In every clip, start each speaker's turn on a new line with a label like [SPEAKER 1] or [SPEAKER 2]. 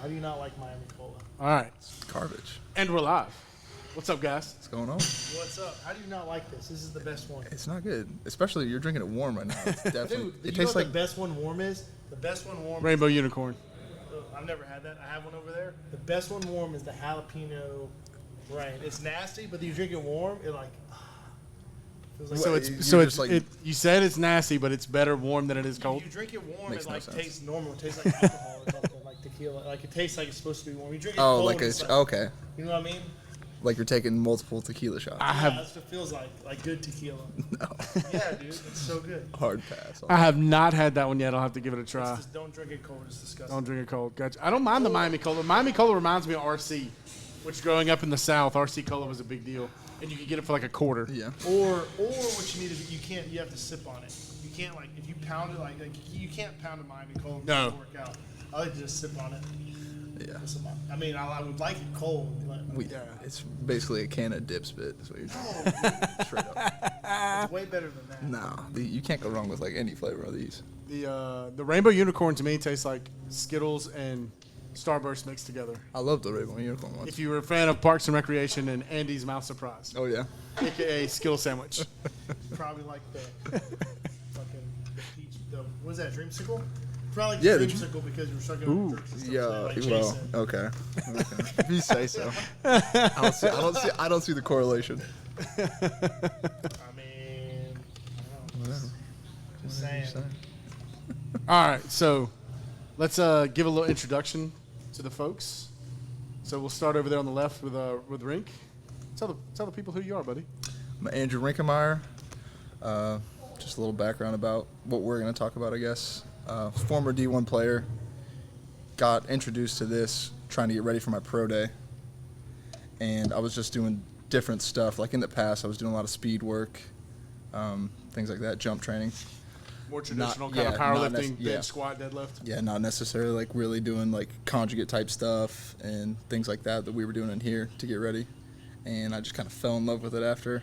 [SPEAKER 1] How do you not like Miami Cola?
[SPEAKER 2] All right.
[SPEAKER 3] Garbage.
[SPEAKER 2] And we're live. What's up, guys?
[SPEAKER 3] What's going on?
[SPEAKER 1] What's up? How do you not like this? This is the best one.
[SPEAKER 3] It's not good. Especially you're drinking it warm right now. It's definitely.
[SPEAKER 1] Dude,
[SPEAKER 3] it
[SPEAKER 1] you know
[SPEAKER 3] tastes
[SPEAKER 1] what
[SPEAKER 3] like
[SPEAKER 1] the best one warm is? The best one warm
[SPEAKER 2] Rainbow Unicorn.
[SPEAKER 1] I've never had that. I have one over there. The best one warm is the jalapeno rain. It's nasty, but you drink it warm, it like feels like
[SPEAKER 2] So
[SPEAKER 3] You're just like-
[SPEAKER 2] you said it's nasty, but it's better warm than it is cold.
[SPEAKER 1] you drink it warm,
[SPEAKER 3] Makes
[SPEAKER 1] it
[SPEAKER 3] no
[SPEAKER 1] like
[SPEAKER 3] sense.
[SPEAKER 1] tastes normal. It tastes like alcohol or something, like tequila. Like it tastes like it's supposed to be warm. You drink it
[SPEAKER 3] oh,
[SPEAKER 1] cold,
[SPEAKER 3] like
[SPEAKER 1] it's
[SPEAKER 3] it's
[SPEAKER 1] like,
[SPEAKER 3] okay.
[SPEAKER 1] you know what I mean?
[SPEAKER 3] Like you're taking multiple tequila shots.
[SPEAKER 2] I
[SPEAKER 1] Yeah,
[SPEAKER 2] have
[SPEAKER 1] that's what it feels like good tequila.
[SPEAKER 3] No,
[SPEAKER 1] Yeah, dude, it's so good.
[SPEAKER 3] hard pass.
[SPEAKER 2] I have not had that one yet. I'll have to give it a try.
[SPEAKER 1] Just don't drink it cold. It's disgusting.
[SPEAKER 2] Don't drink it cold. Gotcha. I don't mind the Miami Cola. Miami Cola reminds me of RC, which growing up in the South, RC Cola was a big deal, and you could get it for like a quarter.
[SPEAKER 3] Yeah.
[SPEAKER 1] Or what you need is you have to sip on it. You can't like if you pound it like you can't pound a Miami Cola and
[SPEAKER 2] No.
[SPEAKER 1] work out. I like to just sip on it.
[SPEAKER 3] Yeah.
[SPEAKER 1] I mean, I would like it cold, but
[SPEAKER 3] It's basically a can of dip spit. Is what you're drinking. Straight up.
[SPEAKER 1] it's way better than that.
[SPEAKER 3] No, you can't go wrong with like any flavor of these.
[SPEAKER 2] The Rainbow Unicorn to me tastes like Skittles and Starburst mixed together.
[SPEAKER 3] I love the Rainbow Unicorn ones.
[SPEAKER 2] If you were a fan of Parks and Recreation and Andy's Mouth Surprise,
[SPEAKER 3] Oh yeah.
[SPEAKER 2] aka Skittle Sandwich.
[SPEAKER 1] Probably like the fucking the peach. What is that? Dreamsicle? Probably like
[SPEAKER 3] Yeah,
[SPEAKER 1] the
[SPEAKER 3] the
[SPEAKER 1] dreamsicle because you were sucking on the jerks and stuff.
[SPEAKER 3] Yeah.
[SPEAKER 1] So, like
[SPEAKER 3] Well.
[SPEAKER 1] Jason.
[SPEAKER 3] Okay. If you say so. I don't see the correlation.
[SPEAKER 1] I mean, I don't know. Just saying.
[SPEAKER 2] All right, so let's give a little introduction to the folks. So we'll start over there on the left with Rink. Tell the people who you are, buddy.
[SPEAKER 3] I'm Andrew Rinkemeyer. Just a little background about what we're going to talk about, I guess. Former D1 player. Got introduced to this trying to get ready for my pro day. And I was just doing different stuff. Like in the past, I was doing a lot of speed work, things like that, jump training.
[SPEAKER 2] More traditional
[SPEAKER 3] Not-
[SPEAKER 2] kind
[SPEAKER 3] yeah,
[SPEAKER 2] of
[SPEAKER 3] not
[SPEAKER 2] powerlifting,
[SPEAKER 3] nec- yeah.
[SPEAKER 2] bench, squat, deadlift.
[SPEAKER 3] Yeah, not necessarily like really doing like conjugate type stuff and things like that we were doing in here to get ready. And I just kind of fell in love with it after.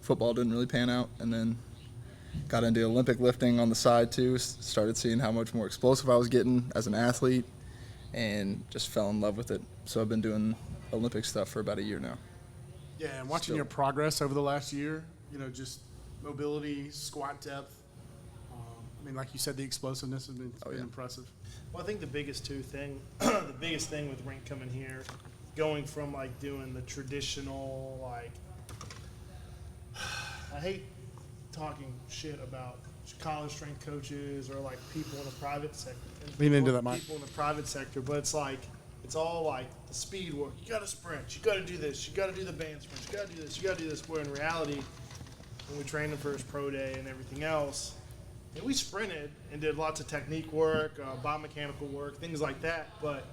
[SPEAKER 3] Football didn't really pan out, and then got into Olympic lifting on the side too. Started seeing how much more explosive I was getting as an athlete, and just fell in love with it. So I've been doing Olympic stuff for about a year now.
[SPEAKER 2] Yeah, and watching
[SPEAKER 3] Still.
[SPEAKER 2] your progress over the last year, just mobility, squat depth. I mean, like you said, the explosiveness has been,
[SPEAKER 3] Oh, yeah.
[SPEAKER 2] impressive.
[SPEAKER 1] Well, I think the biggest the biggest thing with Rink coming here, going from like doing the traditional like, I hate talking shit about college strength coaches or like people in the private sector.
[SPEAKER 2] Lean into that, Mike.
[SPEAKER 1] People in the private sector, but it's like it's all like the speed work. You got to sprint. You got to do this. You got to do the band sprint. You got to do this. You got to do this. Where in reality, when we trained him for his pro day and everything else. And we sprinted and did lots of technique work, biomechanical work, things like that. But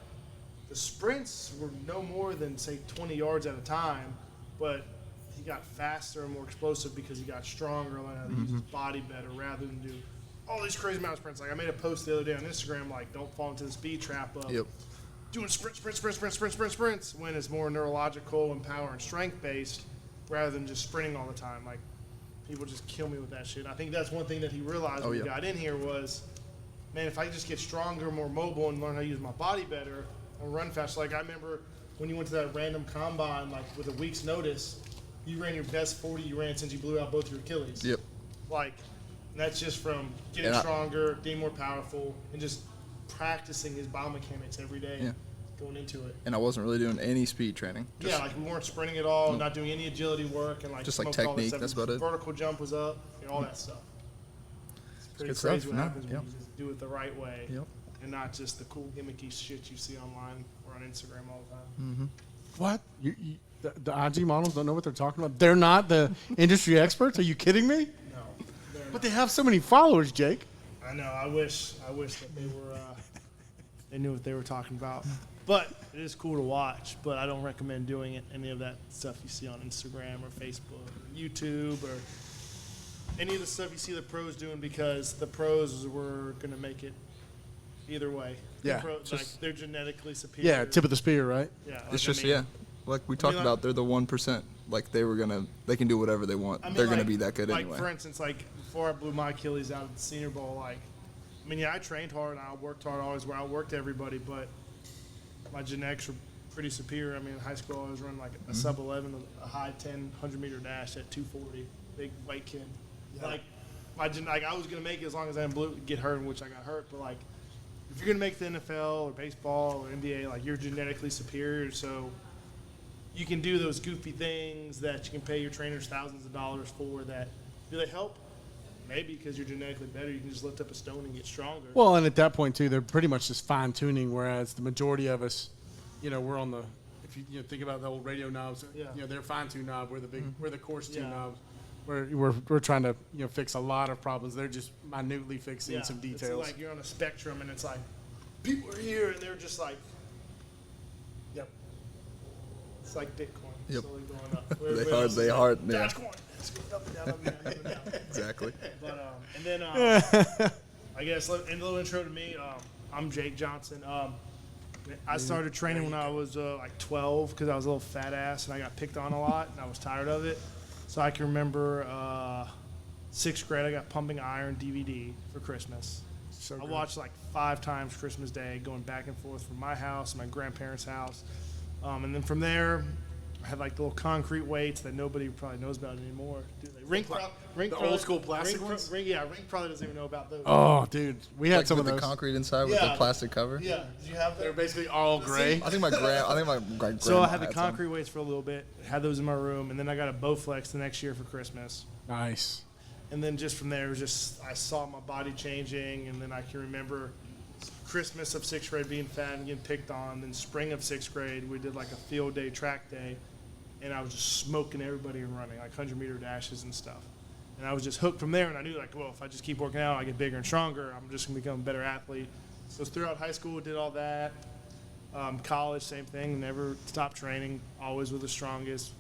[SPEAKER 1] the sprints were no more than, say, 20 yards at a time. But he got faster and more explosive because he got stronger, learned how to use his body better rather than do all these crazy amount of sprints. Like I made a post the other day on Instagram, like, don't fall into the speed trap of doing sprints, when it's more neurological and power and strength based rather than just sprinting all the time. Like, people just kill me with that shit. I think that's one thing that he realized when he got in here was, man, if I just get stronger, more mobile, and learn how to use my body better and run faster. Like I remember when you went to that random combine, like with a week's notice, you ran your best 40 you ran since you blew out both your Achilles.
[SPEAKER 3] Yep.
[SPEAKER 1] Like, and that's just from getting stronger, getting more powerful, and just practicing his biomechanics every day going into it.
[SPEAKER 3] And I wasn't really doing any speed training.
[SPEAKER 1] Yeah, like we weren't sprinting at all, not doing any agility work, and like
[SPEAKER 3] Just like
[SPEAKER 1] smoked all that
[SPEAKER 3] technique,
[SPEAKER 1] stuff.
[SPEAKER 3] that's about it.
[SPEAKER 1] Vertical jump was up, all that stuff. It's pretty
[SPEAKER 3] good
[SPEAKER 1] crazy
[SPEAKER 3] stuff,
[SPEAKER 1] what
[SPEAKER 3] no,
[SPEAKER 1] happens when
[SPEAKER 3] yep.
[SPEAKER 1] you just do it the right way,
[SPEAKER 3] Yep.
[SPEAKER 1] and not just the cool gimmicky shit you see online or on Instagram all the time.
[SPEAKER 2] What? The IG models don't know what they're talking about? They're not the industry experts? Are you kidding me?
[SPEAKER 1] No, they're
[SPEAKER 2] But they have so many followers, Jake.
[SPEAKER 1] I know. I wish that they were. They knew what they were talking about. But it is cool to watch. But I don't recommend doing any of that stuff you see on Instagram or Facebook, or YouTube, or any of the stuff you see the pros doing because the pros were gonna make it either way.
[SPEAKER 2] Yeah,
[SPEAKER 1] The pros,
[SPEAKER 2] just-
[SPEAKER 1] like they're genetically superior.
[SPEAKER 2] Yeah, tip of the spear, right?
[SPEAKER 1] Yeah, like,
[SPEAKER 3] It's just
[SPEAKER 1] I mean,
[SPEAKER 3] like we talked
[SPEAKER 1] like-
[SPEAKER 3] about, they're the 1%. Like they can do whatever they want.
[SPEAKER 1] I mean,
[SPEAKER 3] They're gonna
[SPEAKER 1] like-
[SPEAKER 3] be that good
[SPEAKER 1] like,
[SPEAKER 3] anyway.
[SPEAKER 1] for instance, like before I blew my Achilles out at the Senior Bowl, like, I mean, yeah, I trained hard and I worked hard always where I worked everybody, but my genetics were pretty superior. I mean, in high school I was running like a sub 11, a high 10 100-meter dash at 240. Big white kid.
[SPEAKER 2] Yeah.
[SPEAKER 1] Like I was gonna make it as long as I didn't get hurt, in which I got hurt. But like, if you're gonna make the NFL or baseball or NBA, like you're genetically superior, so you can do those goofy things that you can pay your trainers thousands of dollars for. That do they help? Maybe because you're genetically better, you can just lift up a stone and get stronger.
[SPEAKER 2] Well, and at that point too, they're pretty much just fine tuning. Whereas the majority of us, we're on the. If you think about the old radio knobs, they're fine tune knob. We're the big, we're the coarse tune knobs. We're trying to fix a lot of problems. They're just minutely fixing some details.
[SPEAKER 1] It's like you're on a spectrum, and it's like people are here, and they're just like, yep. It's like Bitcoin slowly going up.
[SPEAKER 3] They hard. Yeah.
[SPEAKER 1] Dogecoin. It's going up and down, up and down, up and down.
[SPEAKER 3] Exactly.
[SPEAKER 1] But and then I guess a little intro to me. I'm Jake Johnson. I started training when I was like 12 because I was a little fat ass and I got picked on a lot and I was tired of it. So I can remember 6th grade I got Pumping Iron DVD for Christmas.
[SPEAKER 2] So
[SPEAKER 1] I
[SPEAKER 2] good.
[SPEAKER 1] watched like 5 times Christmas Day, going back and forth from my house and my grandparents' house. And then from there, I had like the little concrete weights that nobody probably knows about anymore. Rink
[SPEAKER 2] old school plastic ones?
[SPEAKER 1] Rink probably doesn't even know about those.
[SPEAKER 2] Oh, dude, we had
[SPEAKER 3] Like
[SPEAKER 2] some
[SPEAKER 3] with
[SPEAKER 2] of
[SPEAKER 3] the
[SPEAKER 2] those.
[SPEAKER 3] concrete inside with the plastic cover.
[SPEAKER 1] Yeah, did you have
[SPEAKER 2] They're
[SPEAKER 1] them?
[SPEAKER 2] basically all gray.
[SPEAKER 3] I think my grandma.
[SPEAKER 1] So I had the concrete weights for a little bit, had those in my room, and then I got a Bowflex the next year for Christmas.
[SPEAKER 2] Nice.
[SPEAKER 1] And then just from there, it was just I saw my body changing, and then I can remember Christmas of 6th grade being fat and getting picked on. Then spring of 6th grade, we did like a field day, track day, and I was just smoking everybody and running, like 100-meter dashes and stuff. And I was just hooked from there, and I knew, like, well, if I just keep working out, I get bigger and stronger, I'm just going to become a better athlete. So throughout high school, did all that. College, same thing, never stopped training, always with the strongest.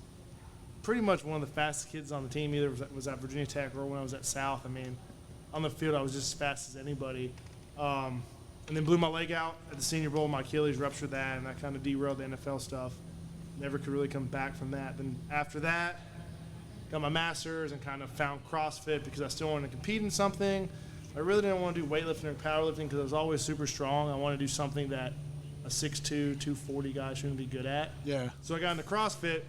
[SPEAKER 1] Pretty much one of the fastest kids on the team, either was at Virginia Tech or when I was at South. I mean, on the field, I was just as fast as anybody. And then blew my leg out at the Senior Bowl. My Achilles ruptured that, and that kind of derailed the NFL stuff. Never could really come back from that. Then after that, got my master's and kind of found CrossFit because I still wanted to compete in something. I really didn't want to do weightlifting or powerlifting because I was always super strong. I wanted to do something that a 6'2", 240 guy shouldn't be good at.
[SPEAKER 2] Yeah.
[SPEAKER 1] So I got into CrossFit,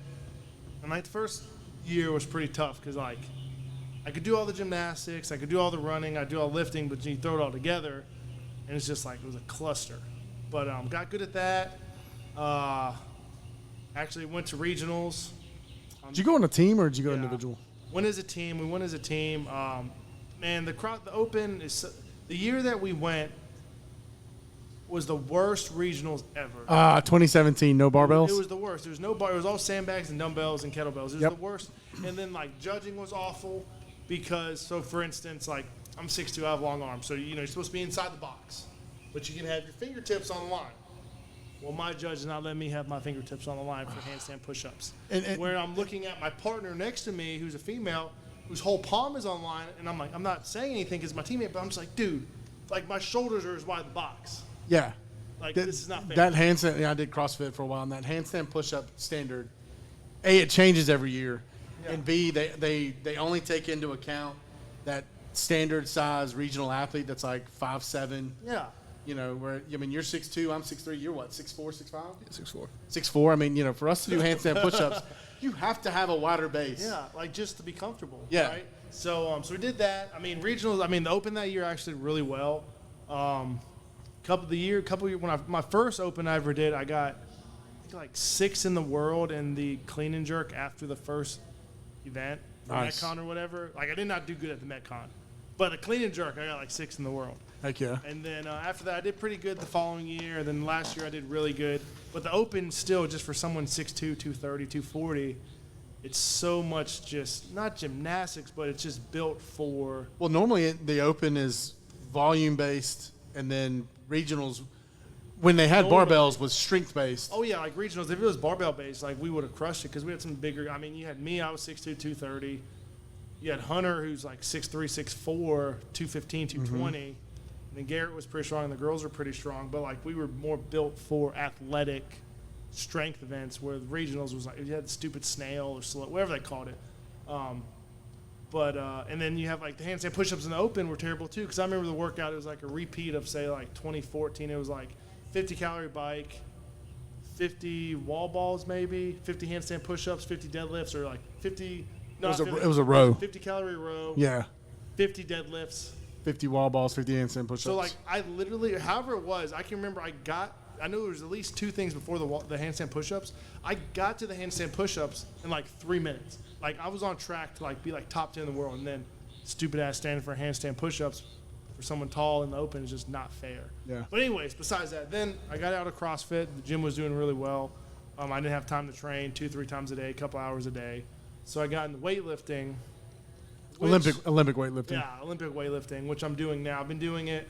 [SPEAKER 1] and like the first year was pretty tough because like I could do all the gymnastics, I could do all the running, I do all the lifting, but you throw it all together, and it's just like it was a cluster. But got good at that. Actually went to regionals.
[SPEAKER 2] Did you go on a team or did you go
[SPEAKER 1] Yeah.
[SPEAKER 2] individual?
[SPEAKER 1] Went as a team. We went as a team. Man, the Open is the year that we went was the worst regionals ever.
[SPEAKER 2] 2017, no barbells?
[SPEAKER 1] It was the worst. There was no bar. It was all sandbags and dumbbells and kettlebells. It was
[SPEAKER 2] Yep.
[SPEAKER 1] the worst. And then like judging was awful because so for instance, like I'm 6'2", I have long arms, so you're supposed to be inside the box, but you can have your fingertips on the line. Well, my judge did not let me have my fingertips on the line for handstand push-ups.
[SPEAKER 2] And-
[SPEAKER 1] where I'm looking at my partner next to me, who's a female, whose whole palm is on the line, and I'm like, I'm not saying anything because my teammate, but I'm just like, dude, like my shoulders are as wide as the box.
[SPEAKER 2] Yeah.
[SPEAKER 1] Like this is not fair.
[SPEAKER 2] That handstand, I did CrossFit for a while, and that handstand push-up standard, A, it changes every year,
[SPEAKER 1] Yeah.
[SPEAKER 2] and B, they only take into account that standard size regional athlete that's like 5'7",
[SPEAKER 1] Yeah.
[SPEAKER 2] where, you're 6'2", I'm 6'3", you're what, 6'4", 6'5"?
[SPEAKER 3] 6'4".
[SPEAKER 2] 6'4", I mean, for us to do handstand push-ups, you have to have a wider base.
[SPEAKER 1] Yeah, like just to be comfortable.
[SPEAKER 2] Yeah.
[SPEAKER 1] Right? So we did that. I mean, regionals. I mean, the Open that year actually did really well. Couple years when my first Open I ever did, I got I think like 6th in the world in the clean and jerk after the first event, the
[SPEAKER 2] Nice.
[SPEAKER 1] Metcon or whatever. Like I did not do good at the Metcon, but the clean and jerk I got like 6th in the world.
[SPEAKER 2] Heck yeah.
[SPEAKER 1] And then after that, I did pretty good the following year. Then last year, I did really good. But the Open still, just for someone 6'2", 230, 240, it's so much just, not gymnastics, but it's just built for...
[SPEAKER 2] Well, normally the Open is volume-based, and then regionals, when they had
[SPEAKER 1] Normally.
[SPEAKER 2] barbells, was strength-based.
[SPEAKER 1] Oh, yeah, like regionals. If it was barbell-based, like we would have crushed it because we had some bigger... I mean, you had me, I was 6'2", 230. You had Hunter, who's like 6'3", 6'4", 215, 220. And then Garrett was pretty strong, and the girls were pretty strong. But, like, we were more built for athletic strength events where the regionals was like, you had the stupid snail or slow, whatever they called it. And then you have, like, the handstand push-ups in the Open were terrible, too, because I remember the workout, it was like a repeat of, say, like, 2014. It was, like, 50-calorie bike, 50 wall balls, maybe 50 handstand push-ups, 50 deadlifts, or like 50. No,
[SPEAKER 2] It was a row.
[SPEAKER 1] 50 calorie row.
[SPEAKER 2] Yeah.
[SPEAKER 1] 50 deadlifts.
[SPEAKER 2] 50 wall balls, 50 handstand push-ups.
[SPEAKER 1] So like I literally, however it was, I can remember I knew there was at least 2 things before the handstand push-ups. I got to the handstand push-ups in like 3 minutes. Like I was on track to like be like top 10 in the world, and then stupid ass standing for handstand push-ups for someone tall in the open is just not fair.
[SPEAKER 2] Yeah.
[SPEAKER 1] But anyways, besides that, then I got out of CrossFit. The gym was doing really well. I didn't have time to train 2-3 times a day, a couple hours a day. So I got into weightlifting.
[SPEAKER 2] Olympic weightlifting.
[SPEAKER 1] Yeah, Olympic weightlifting, which I'm doing now. I've been doing it,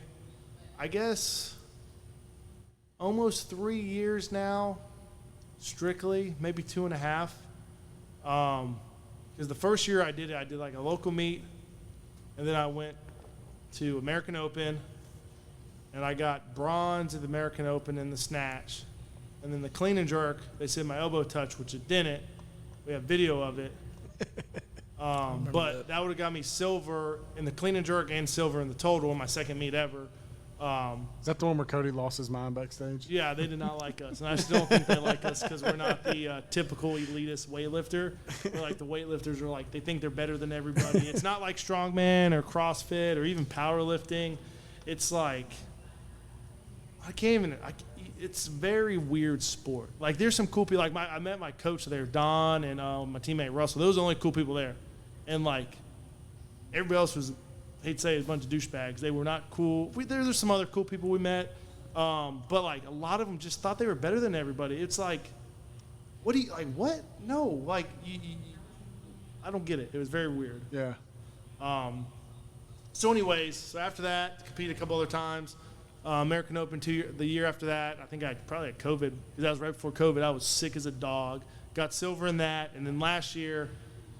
[SPEAKER 1] I guess, almost 3 years now, strictly, maybe 2.5. Because the first year I did like a local meet, and then I went to American Open, and I got bronze at the American Open in the snatch. And then the clean and jerk, they said my elbow touched, which it didn't. We have video of it. But that would have got me silver in the clean and jerk and silver in the total in my second meet ever.
[SPEAKER 2] Is that the one where Cody lost his mind backstage?
[SPEAKER 1] Yeah, they did not like us. And I still don't think they like us because we're not the typical elitist weightlifter. We're like the weightlifters are like, they think they're better than everybody. It's not like strongman or CrossFit or even powerlifting. It's like, it's a very weird sport. Like there's some cool people. Like I met my coach there, Don, and my teammate Russell. Those are the only cool people there. And like everybody else was, I hate to say it, a bunch of douchebags. They were not cool. There's some other cool people we met, but like a lot of them just thought they were better than everybody. It's like, what? No, like I don't get it. It was very weird.
[SPEAKER 2] Yeah.
[SPEAKER 1] So anyways, so after that, competed a couple other times. American Open the year after that, I think I probably had COVID because that was right before COVID. I was sick as a dog. Got silver in that, and then last year,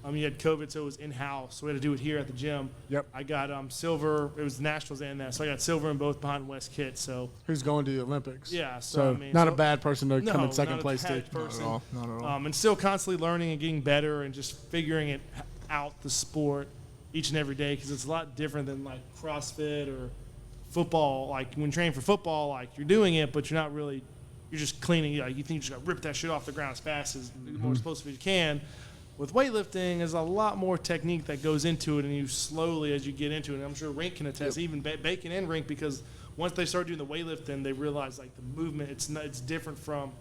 [SPEAKER 1] you had COVID, so it was in-house. So we had to do it here at the gym.
[SPEAKER 2] Yep. I
[SPEAKER 1] got silver. It was the Nationals and that, so I got silver in both behind West Kit. So
[SPEAKER 2] who's going to the Olympics?
[SPEAKER 1] yeah.
[SPEAKER 2] So not a bad person to come in second place too.
[SPEAKER 1] Person.
[SPEAKER 3] Not at all.
[SPEAKER 1] And still constantly learning and getting better and just figuring it out, the sport, each and every day, because it's a lot different than like CrossFit or football. Like when training for football, like you're doing it, but you're not really. You're just cleaning. Like you think you just got to rip that shit off the ground as fast as more explosive as you can. With weightlifting, there's a lot more technique that goes into it, and you slowly, as you get into it, and I'm sure Rink can attest, even Bacon and Rink, because once they start doing the weightlifting, they realize like the movement, it's different from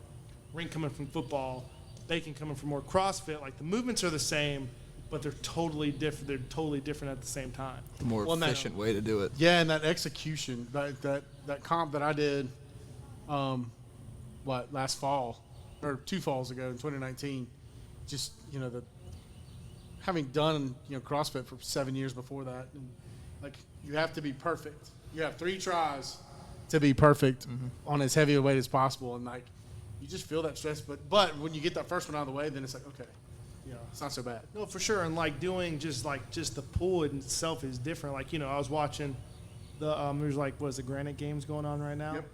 [SPEAKER 1] Rink coming from football, Bacon coming from more CrossFit. Like the movements are the same, but they're totally different. They're totally different at the same time.
[SPEAKER 3] The more efficient way to do it.
[SPEAKER 2] Yeah, and that execution, that comp that I did, last fall, or 2 falls ago in 2019, just, having done, CrossFit for 7 years before that, and, like, you have to be perfect. You have 3 tries to be perfect on as heavy a weight as possible, and, like, you just feel that stress. But when you get that first one out of the way, then it's like, okay, it's not so bad.
[SPEAKER 1] No, for sure. And, like, doing just the pull in itself is different. Like, I was watching there's, the Granite Games going on right now?
[SPEAKER 2] Yep.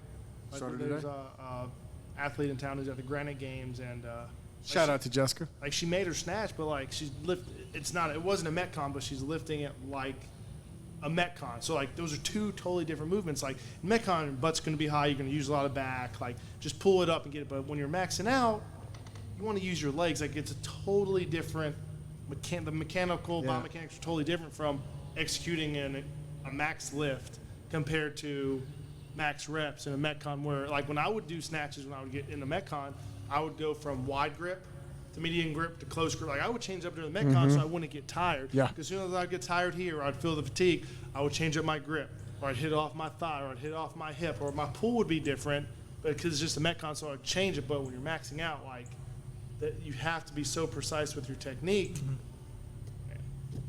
[SPEAKER 2] Started
[SPEAKER 1] there's
[SPEAKER 2] today.
[SPEAKER 1] a athlete in town who's at the Granite Games, and
[SPEAKER 2] Shout out to Jessica.
[SPEAKER 1] like she made her snatch, but like she's it wasn't a Metcon, but she's lifting it like a Metcon. So like those are 2 totally different movements. Like in Metcon, your butt's going to be high, you're going to use a lot of back, like just pull it up and get it. But when you're maxing out, you want to use your legs. Like it's a totally different the mechanical biomechanics are totally different from executing a max lift compared to max reps in a Metcon, where like when I would do snatches, when I would get in the Metcon, I would go from wide grip to medium grip to close grip. Like I would change up during the Metcon so I wouldn't get tired.
[SPEAKER 2] Yeah.
[SPEAKER 1] Because as soon as I get tired here, or I'd feel the fatigue, I would change up my grip, or I'd hit off my thigh, or I'd hit off my hip, or my pull would be different, but because it's just a Metcon, so I'd change it. But when you're maxing out, like that, you have to be so precise with your technique.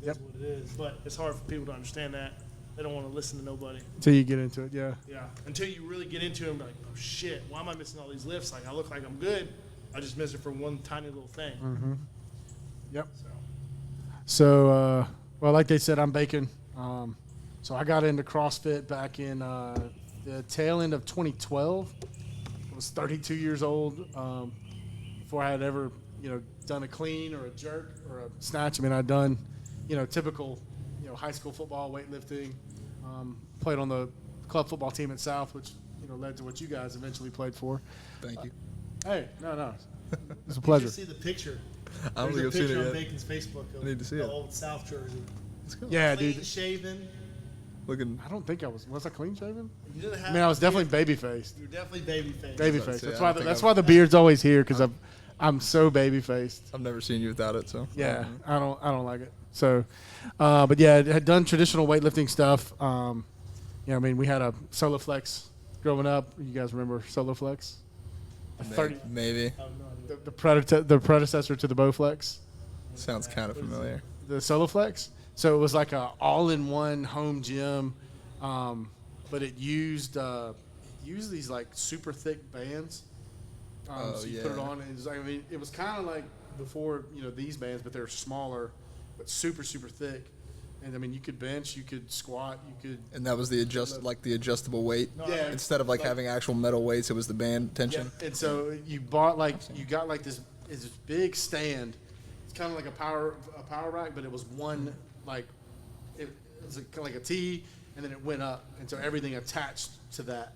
[SPEAKER 1] It is what it is. But it's hard for people to understand that. They don't want to listen to nobody.
[SPEAKER 2] Until you get into it, yeah.
[SPEAKER 1] Yeah, until you really get into it and be like, oh shit, why am I missing all these lifts? Like, I look like I'm good. I just missed it for one tiny little thing.
[SPEAKER 2] Yep. So, like they said, I'm Bacon. So I got into CrossFit back in the tail end of 2012. I was 32 years old before I had ever, done a clean or a jerk or a snatch. I mean, I'd done, typical, high school football, weightlifting. Played on the club football team at South, which led to what you guys eventually played for.
[SPEAKER 3] Thank you.
[SPEAKER 2] Hey, no. It's a
[SPEAKER 1] Did
[SPEAKER 2] pleasure.
[SPEAKER 1] you see the picture?
[SPEAKER 3] I don't
[SPEAKER 1] There's
[SPEAKER 3] think
[SPEAKER 1] a
[SPEAKER 3] I've seen
[SPEAKER 1] picture
[SPEAKER 3] it
[SPEAKER 1] on
[SPEAKER 3] yet.
[SPEAKER 1] Bacon's Facebook of
[SPEAKER 3] I need to see
[SPEAKER 1] the
[SPEAKER 3] it.
[SPEAKER 1] old South jersey.
[SPEAKER 3] Let's go.
[SPEAKER 2] Yeah,
[SPEAKER 1] Clean
[SPEAKER 2] dude.
[SPEAKER 1] shaven.
[SPEAKER 3] Looking.
[SPEAKER 2] I don't think I was I clean shaven?
[SPEAKER 1] You didn't have.
[SPEAKER 2] I mean, I was definitely baby faced.
[SPEAKER 1] You were definitely baby faced.
[SPEAKER 2] Baby
[SPEAKER 3] That's
[SPEAKER 2] faced.
[SPEAKER 3] what I
[SPEAKER 2] That's
[SPEAKER 3] say.
[SPEAKER 2] why
[SPEAKER 3] I don't
[SPEAKER 2] that's
[SPEAKER 3] think
[SPEAKER 2] why the beard's always here because I'm so baby faced.
[SPEAKER 3] I've never seen you without it, so.
[SPEAKER 2] Yeah, I don't like it. So, but yeah, I had done traditional weightlifting stuff. I mean, we had a Solo Flex growing up. You guys remember Solo Flex?
[SPEAKER 3] Maybe.
[SPEAKER 1] I have no idea.
[SPEAKER 2] The predecessor to the Bowflex,
[SPEAKER 3] Sounds kind of familiar.
[SPEAKER 2] the Solo Flex. So it was like a all-in-one home gym, but it used these like super thick bands. So you put it
[SPEAKER 3] yeah.
[SPEAKER 2] on, and it was, I mean, it was kind of like before these bands, but they're smaller, but super thick. And I mean, you could bench, you could squat, you could.
[SPEAKER 3] And that was the adjustable weight.
[SPEAKER 2] Yeah.
[SPEAKER 3] Instead of like having actual metal weights, it was the band tension.
[SPEAKER 2] Yeah, and so you got like this big stand. It's kind of like a power rack, but it was one it was like a T, and then it went up, and so everything attached to that.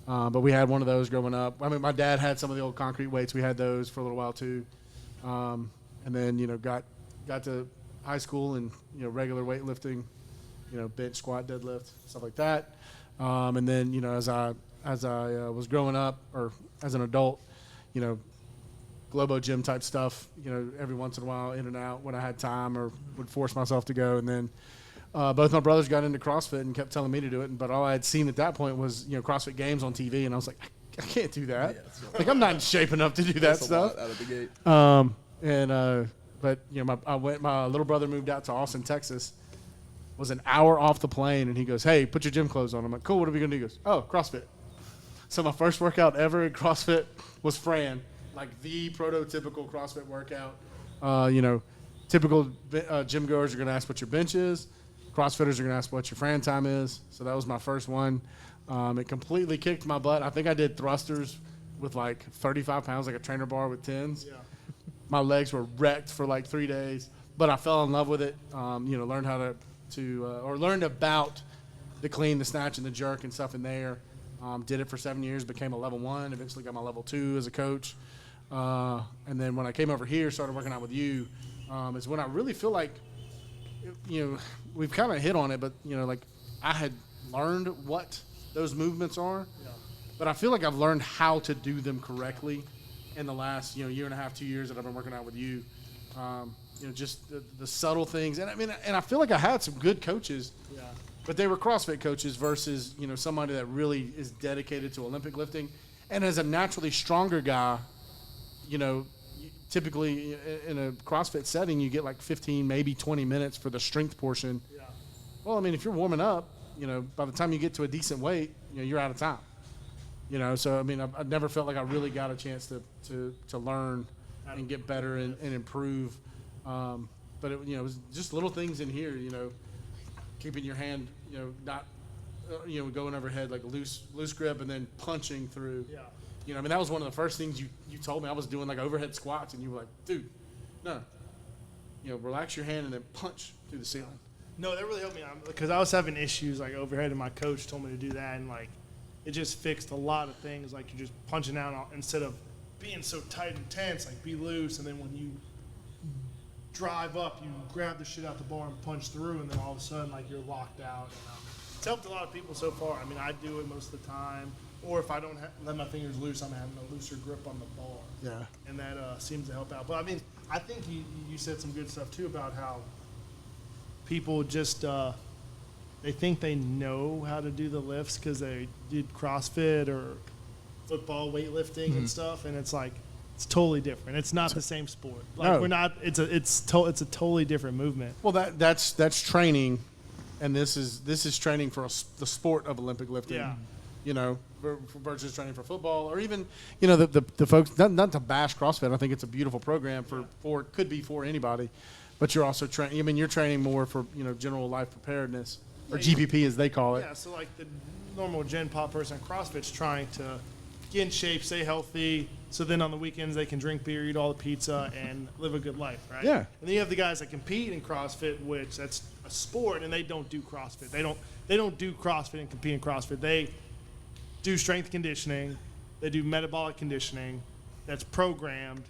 [SPEAKER 2] But we had one of those growing up. I mean, my dad had some of the old concrete weights. We had those for a little while too, and then got to high school and regular weightlifting, bench, squat, deadlift, stuff like that. And then as I was growing up, or as an adult, Globo gym type stuff, every once in a while, in and out when I had time or would force myself to go. And then both my brothers got into CrossFit and kept telling me to do it. But all I had seen at that point was CrossFit Games on TV, and I was like, I can't do that.
[SPEAKER 3] Yeah,
[SPEAKER 2] Like I'm not in shape enough to do that
[SPEAKER 3] That's a
[SPEAKER 2] stuff.
[SPEAKER 3] lot out of the gate.
[SPEAKER 2] But my little brother moved out to Austin, Texas. Was an hour off the plane, and he goes, "Hey, put your gym clothes on." I'm like, "Cool. What are we gonna do?" He goes, "Oh, CrossFit." So my first workout ever at CrossFit was Fran, like the prototypical CrossFit workout. Typical gym goers are gonna ask what your bench is. CrossFitters are gonna ask what your Fran time is. So that was my first one. It completely kicked my butt. I think I did thrusters with like 35 pounds, like a trainer bar with 10s.
[SPEAKER 1] Yeah.
[SPEAKER 2] My legs were wrecked for like 3 days, but I fell in love with it. Learned how or learned about the clean, the snatch, and the jerk and stuff in there. Did it for 7 years, became a level 1, eventually got my level 2 as a coach. And then when I came over here, started working out with you, is when I really feel like, we've kind of hit on it, but, like I had learned what those movements are, but I feel like I've learned how to do them correctly in the last, year and a half, 2 years that I've been working out with you. Just the subtle things. And I mean, and I feel like I had some good coaches, but they were CrossFit coaches versus, somebody that really is dedicated to Olympic lifting. And as a naturally stronger guy, typically in a CrossFit setting, you get like 15, maybe 20 minutes for the strength portion. Yeah. Well, I mean, if you're warming up, by the time you get to a decent weight, you're out of time. So I mean, I've never felt like I really got a chance to learn and get better and improve. But it was just little things in here, keeping your hand, not, going overhead, like loose grip, and then punching through. Yeah. I mean, that was one of the first things you told me. I was doing like overhead squats, and you were like, dude, no, relax your hand and then punch through the ceiling.
[SPEAKER 1] No, that really helped me out because I was having issues like overhead, and my coach told me to do that, and like it just fixed a lot of things. Like you're just punching out instead of being so tight and tense. Like be loose, and then when you drive up, you grab the shit out the bar and punch through, and then all of a sudden like you're locked out. It's helped a lot of people so far. I mean, I do it most of the time, or if I don't let my fingers loose, I'm having a looser grip on the bar.
[SPEAKER 2] Yeah.
[SPEAKER 1] And that seems to help out. But I mean, I think you said some good stuff too about how people just they think they know how to do the lifts because they did CrossFit or football weightlifting and stuff, and it's like it's totally different. It's not the same sport. Like
[SPEAKER 2] No.
[SPEAKER 1] we're not. It's a totally different movement.
[SPEAKER 2] Well, that's training, and this is training for the sport of Olympic lifting.
[SPEAKER 1] Yeah.
[SPEAKER 2] Versus training for football, or even the folks. Not to bash CrossFit. I think it's a beautiful program for could be for anybody, but you're also training. I mean, you're training more for general life preparedness, or GPP as they call it.
[SPEAKER 1] Yeah. So like the normal Gen Pop person at CrossFit's trying to get in shape, stay healthy, so then on the weekends they can drink beer, eat all the pizza, and live a good life, right?
[SPEAKER 2] Yeah.
[SPEAKER 1] And then you have the guys that compete in CrossFit, which that's a sport, and they don't do CrossFit. They don't do CrossFit and compete in CrossFit. They do strength conditioning, they do metabolic conditioning, that's programmed.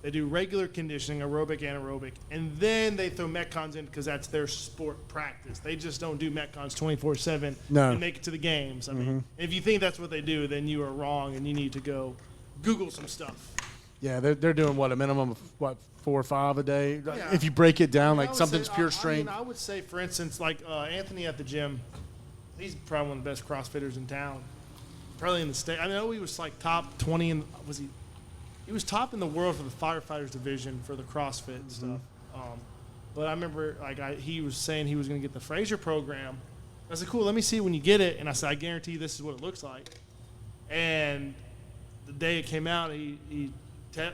[SPEAKER 1] They do regular conditioning, aerobic, anaerobic, and then they throw Metcons in because that's their sport practice. They just don't do Metcons 24/7 and make it to the games. I mean, if you think that's what they do, then you are wrong, and you need to go Google some stuff.
[SPEAKER 2] Yeah, they're doing a minimum of 4 or 5 a day.
[SPEAKER 1] Yeah.
[SPEAKER 2] If you break it down, like
[SPEAKER 1] I would
[SPEAKER 2] something's
[SPEAKER 1] say-
[SPEAKER 2] pure
[SPEAKER 1] I
[SPEAKER 2] strength.
[SPEAKER 1] mean, I would say, for instance, like Anthony at the gym, he's probably one of the best CrossFitters in town. Probably in the state. I know he was like top 20 in he was top in the world for the firefighters division for the CrossFit and stuff. But I remember he was saying he was going to get the Fraser program. I said, cool, let me see when you get it. And I said, I guarantee this is what it looks like. And the day it came out, he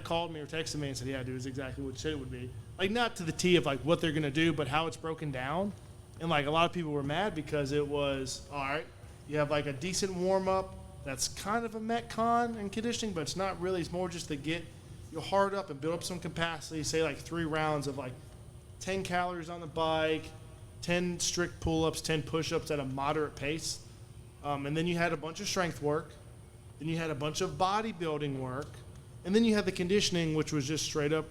[SPEAKER 1] called me or texted me and said, yeah, dude, it's exactly what you said it would be. Like, not to the T of like what they're going to do, but how it's broken down. And like a lot of people were mad because it was, all right, you have like a decent warm up. That's kind of a Metcon and conditioning, but it's not really. It's more just to get your heart up and build up some capacity. Say like 3 rounds of like 10 calories on the bike, 10 strict pull-ups, 10 push-ups at a moderate pace. And then you had a bunch of strength work. Then you had a bunch of bodybuilding work. And then you had the conditioning, which was just straight up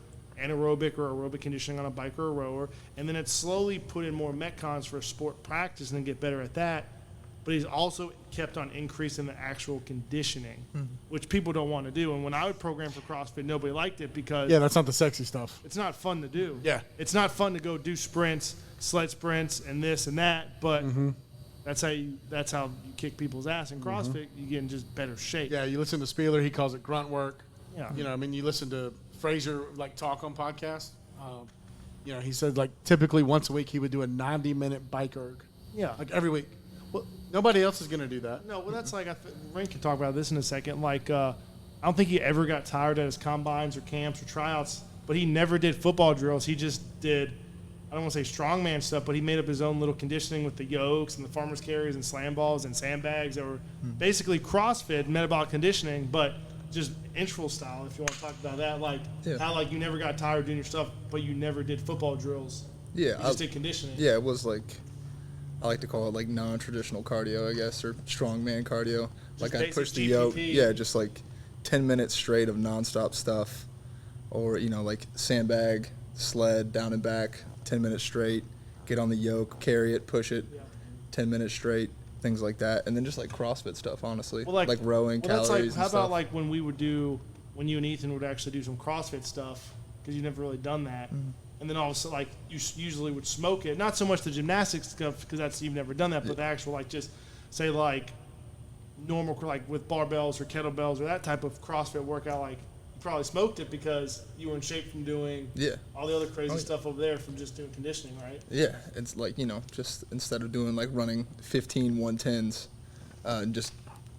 [SPEAKER 1] anaerobic or aerobic conditioning on a bike or a rower. And then it slowly put in more Metcons for sport practice and then get better at that. But he's also kept on increasing the actual conditioning, which people don't want to do. And when I would program for CrossFit, nobody liked it because
[SPEAKER 2] Yeah, that's not the sexy stuff.
[SPEAKER 1] it's not fun to do.
[SPEAKER 2] Yeah.
[SPEAKER 1] It's not fun to go do sprints, sled sprints, and this and that. But that's how you kick people's ass in CrossFit. You get in just better shape.
[SPEAKER 2] Yeah, you listen to Spieler, he calls it grunt work.
[SPEAKER 1] Yeah.
[SPEAKER 2] You know, I mean, you listen to Fraser talk on podcasts. You know, he said typically once a week he would do a 90-minute bike erg.
[SPEAKER 1] Yeah.
[SPEAKER 2] Like every week.
[SPEAKER 1] Well,
[SPEAKER 2] Nobody else is going to do that.
[SPEAKER 1] no, well, that's like Ren can talk about this in a second. Like, I don't think he ever got tired at his combines or camps or tryouts, but he never did football drills. He just did, I don't want to say strongman stuff, but he made up his own little conditioning with the yokes and the farmer's carries and slam balls and sandbags that were basically CrossFit, metabolic conditioning, but just interval style, if you want to talk about that. Like, how you never got tired doing your stuff, but you never did football drills.
[SPEAKER 3] Yeah,
[SPEAKER 1] You just did conditioning.
[SPEAKER 3] Yeah, it was I like to call it non-traditional cardio, I guess, or strongman cardio. Like I
[SPEAKER 1] basic
[SPEAKER 3] push the yoke.
[SPEAKER 1] GPP.
[SPEAKER 3] Yeah, just 10 minutes straight of nonstop stuff, or sandbag, sled, down and back, 10 minutes straight. Get on the yoke, carry it, push it, 10 minutes straight, things like that, and then just CrossFit stuff, honestly,
[SPEAKER 1] Well,
[SPEAKER 3] like rowing,
[SPEAKER 1] that's
[SPEAKER 3] calories.
[SPEAKER 1] how
[SPEAKER 3] and stuff.
[SPEAKER 1] about when we would when you and Ethan would actually do some CrossFit stuff because you've never really done that. And then all of a sudden, you usually would smoke it. Not so much the gymnastics stuff because you've never done that, but the actual just say normal with barbells or kettlebells or that type of CrossFit workout. You probably smoked it because you were in shape from doing all the other crazy stuff over there from just doing conditioning, right?
[SPEAKER 3] Yeah, it's just instead of doing running 15 110s and just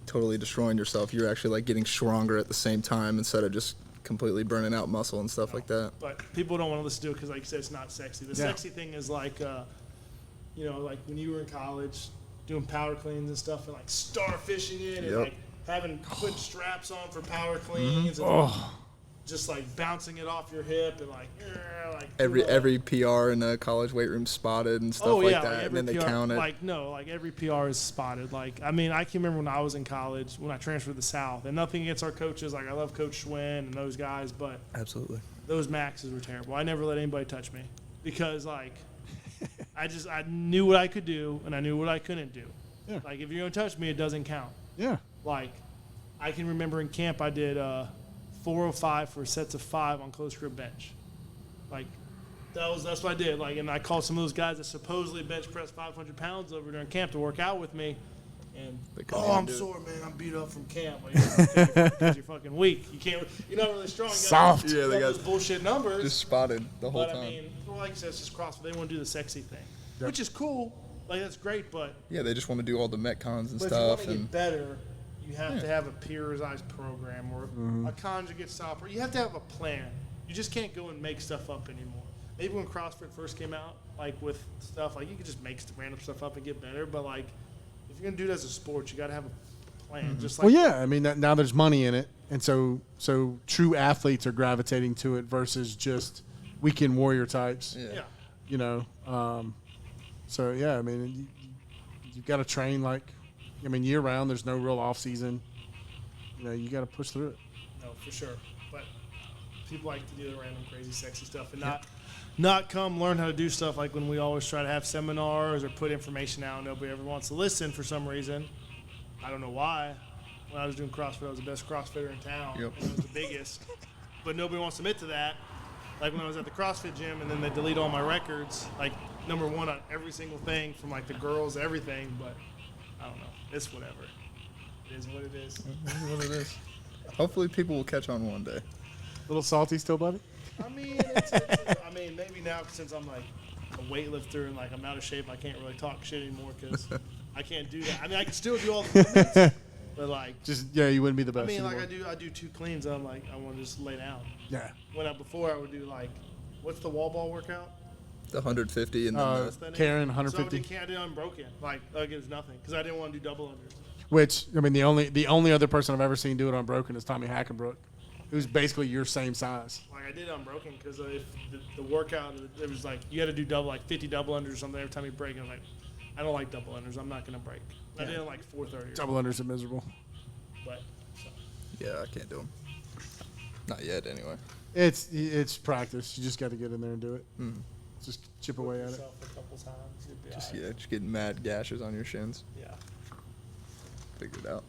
[SPEAKER 3] totally destroying yourself, you're actually getting stronger at the same time instead of just completely burning out muscle and stuff like that.
[SPEAKER 1] But people don't want to listen to it because, like you said, it's not sexy. The sexy thing is when you were in college doing power cleans and stuff and starfishing it and putting straps on for power cleans and just bouncing it off your hip and
[SPEAKER 3] every PR in a college weight room spotted and stuff that, and then they count it.
[SPEAKER 1] Every PR is spotted. I can remember when I was in college when I transferred to the South, and nothing against our coaches. I love Coach Schwinn and those guys, but
[SPEAKER 3] Absolutely.
[SPEAKER 1] those maxes were terrible. I never let anybody touch me because I knew what I could do and I knew what I couldn't do.
[SPEAKER 2] Yeah.
[SPEAKER 1] If you're gonna touch me, it doesn't count.
[SPEAKER 2] Yeah.
[SPEAKER 1] I can remember in camp I did 405 for sets of 5 on close grip bench. That's what I did. And I called some of those guys that supposedly bench press 500 pounds over during camp to work out with me. And I'm sore, man. I'm beat up from camp. Because you're fucking weak. You're not really strong.
[SPEAKER 2] Soft.
[SPEAKER 1] Yeah, they got those bullshit numbers.
[SPEAKER 3] Just spotted the whole time.
[SPEAKER 1] But I mean, like you said, it's just CrossFit. They want to do the sexy thing, which is cool. That's great, but
[SPEAKER 3] yeah, they just want to do all the Metcons and
[SPEAKER 1] but
[SPEAKER 3] stuff.
[SPEAKER 1] if you want to get better, you have to have a periodized program or a conjugate stopper. You have to have a plan. You just can't go and make stuff up anymore. Maybe when CrossFit first came out, with stuff, you could just make random stuff up and get better. But if you're gonna do it as a sport, you got to have a plan. Just
[SPEAKER 2] Well, yeah. I mean, now there's money in it, and so true athletes are gravitating to it versus just weekend warrior types.
[SPEAKER 3] Yeah.
[SPEAKER 2] So yeah, I mean, you've got to train year round. There's no real off season. You got to push through it.
[SPEAKER 1] No, for sure. But people like to do the random, crazy, sexy stuff and not come learn how to do stuff like when we always try to have seminars or put information out and nobody ever wants to listen for some reason. I don't know why. When I was doing CrossFit, I was the best CrossFitter in town.
[SPEAKER 3] Yep.
[SPEAKER 1] And I was the biggest. But nobody wants to admit to that. Like when I was at the CrossFit gym and then they delete all my records, like number one on every single thing from like the girls, everything. But I don't know. It's whatever. It is what it is.
[SPEAKER 3] It is what it is. Hopefully people will catch on one day.
[SPEAKER 2] A little salty still, buddy?
[SPEAKER 1] I mean, I mean, maybe now since I'm like a weightlifter and like I'm out of shape, I can't really talk shit anymore because I can't do that. I mean, I can still do all the movements, but like,
[SPEAKER 2] you wouldn't be the best.
[SPEAKER 1] I mean,
[SPEAKER 2] anymore.
[SPEAKER 1] like I do 2 cleans. I'm like, I want to just lay down.
[SPEAKER 2] Yeah.
[SPEAKER 1] Before I would do like, what's the wall ball workout?
[SPEAKER 3] The 150 and then the,
[SPEAKER 2] Karen,
[SPEAKER 1] So
[SPEAKER 2] 150.
[SPEAKER 1] I did unbroken. Like it was nothing because I didn't want to do double unders.
[SPEAKER 2] Which, I mean, the only other person I've ever seen do it unbroken is Tommy Hackenbrook, who's basically your same size.
[SPEAKER 1] Like I did unbroken because if the workout, it was like you had to do double, like 50 double unders or something every time you break. And I'm like, I don't like double unders. I'm not gonna break. I did it like 4:30.
[SPEAKER 2] Double unders are miserable.
[SPEAKER 1] But so.
[SPEAKER 3] yeah, I can't do them. Not yet, anyway.
[SPEAKER 2] It's practice. You just got to get in there and do it.
[SPEAKER 3] Mm.
[SPEAKER 2] Just chip away at it.
[SPEAKER 1] Yourself a couple times. You'd be
[SPEAKER 3] Just
[SPEAKER 1] all right.
[SPEAKER 3] just getting mad gashes on your shins.
[SPEAKER 1] Yeah.
[SPEAKER 3] Figure it out.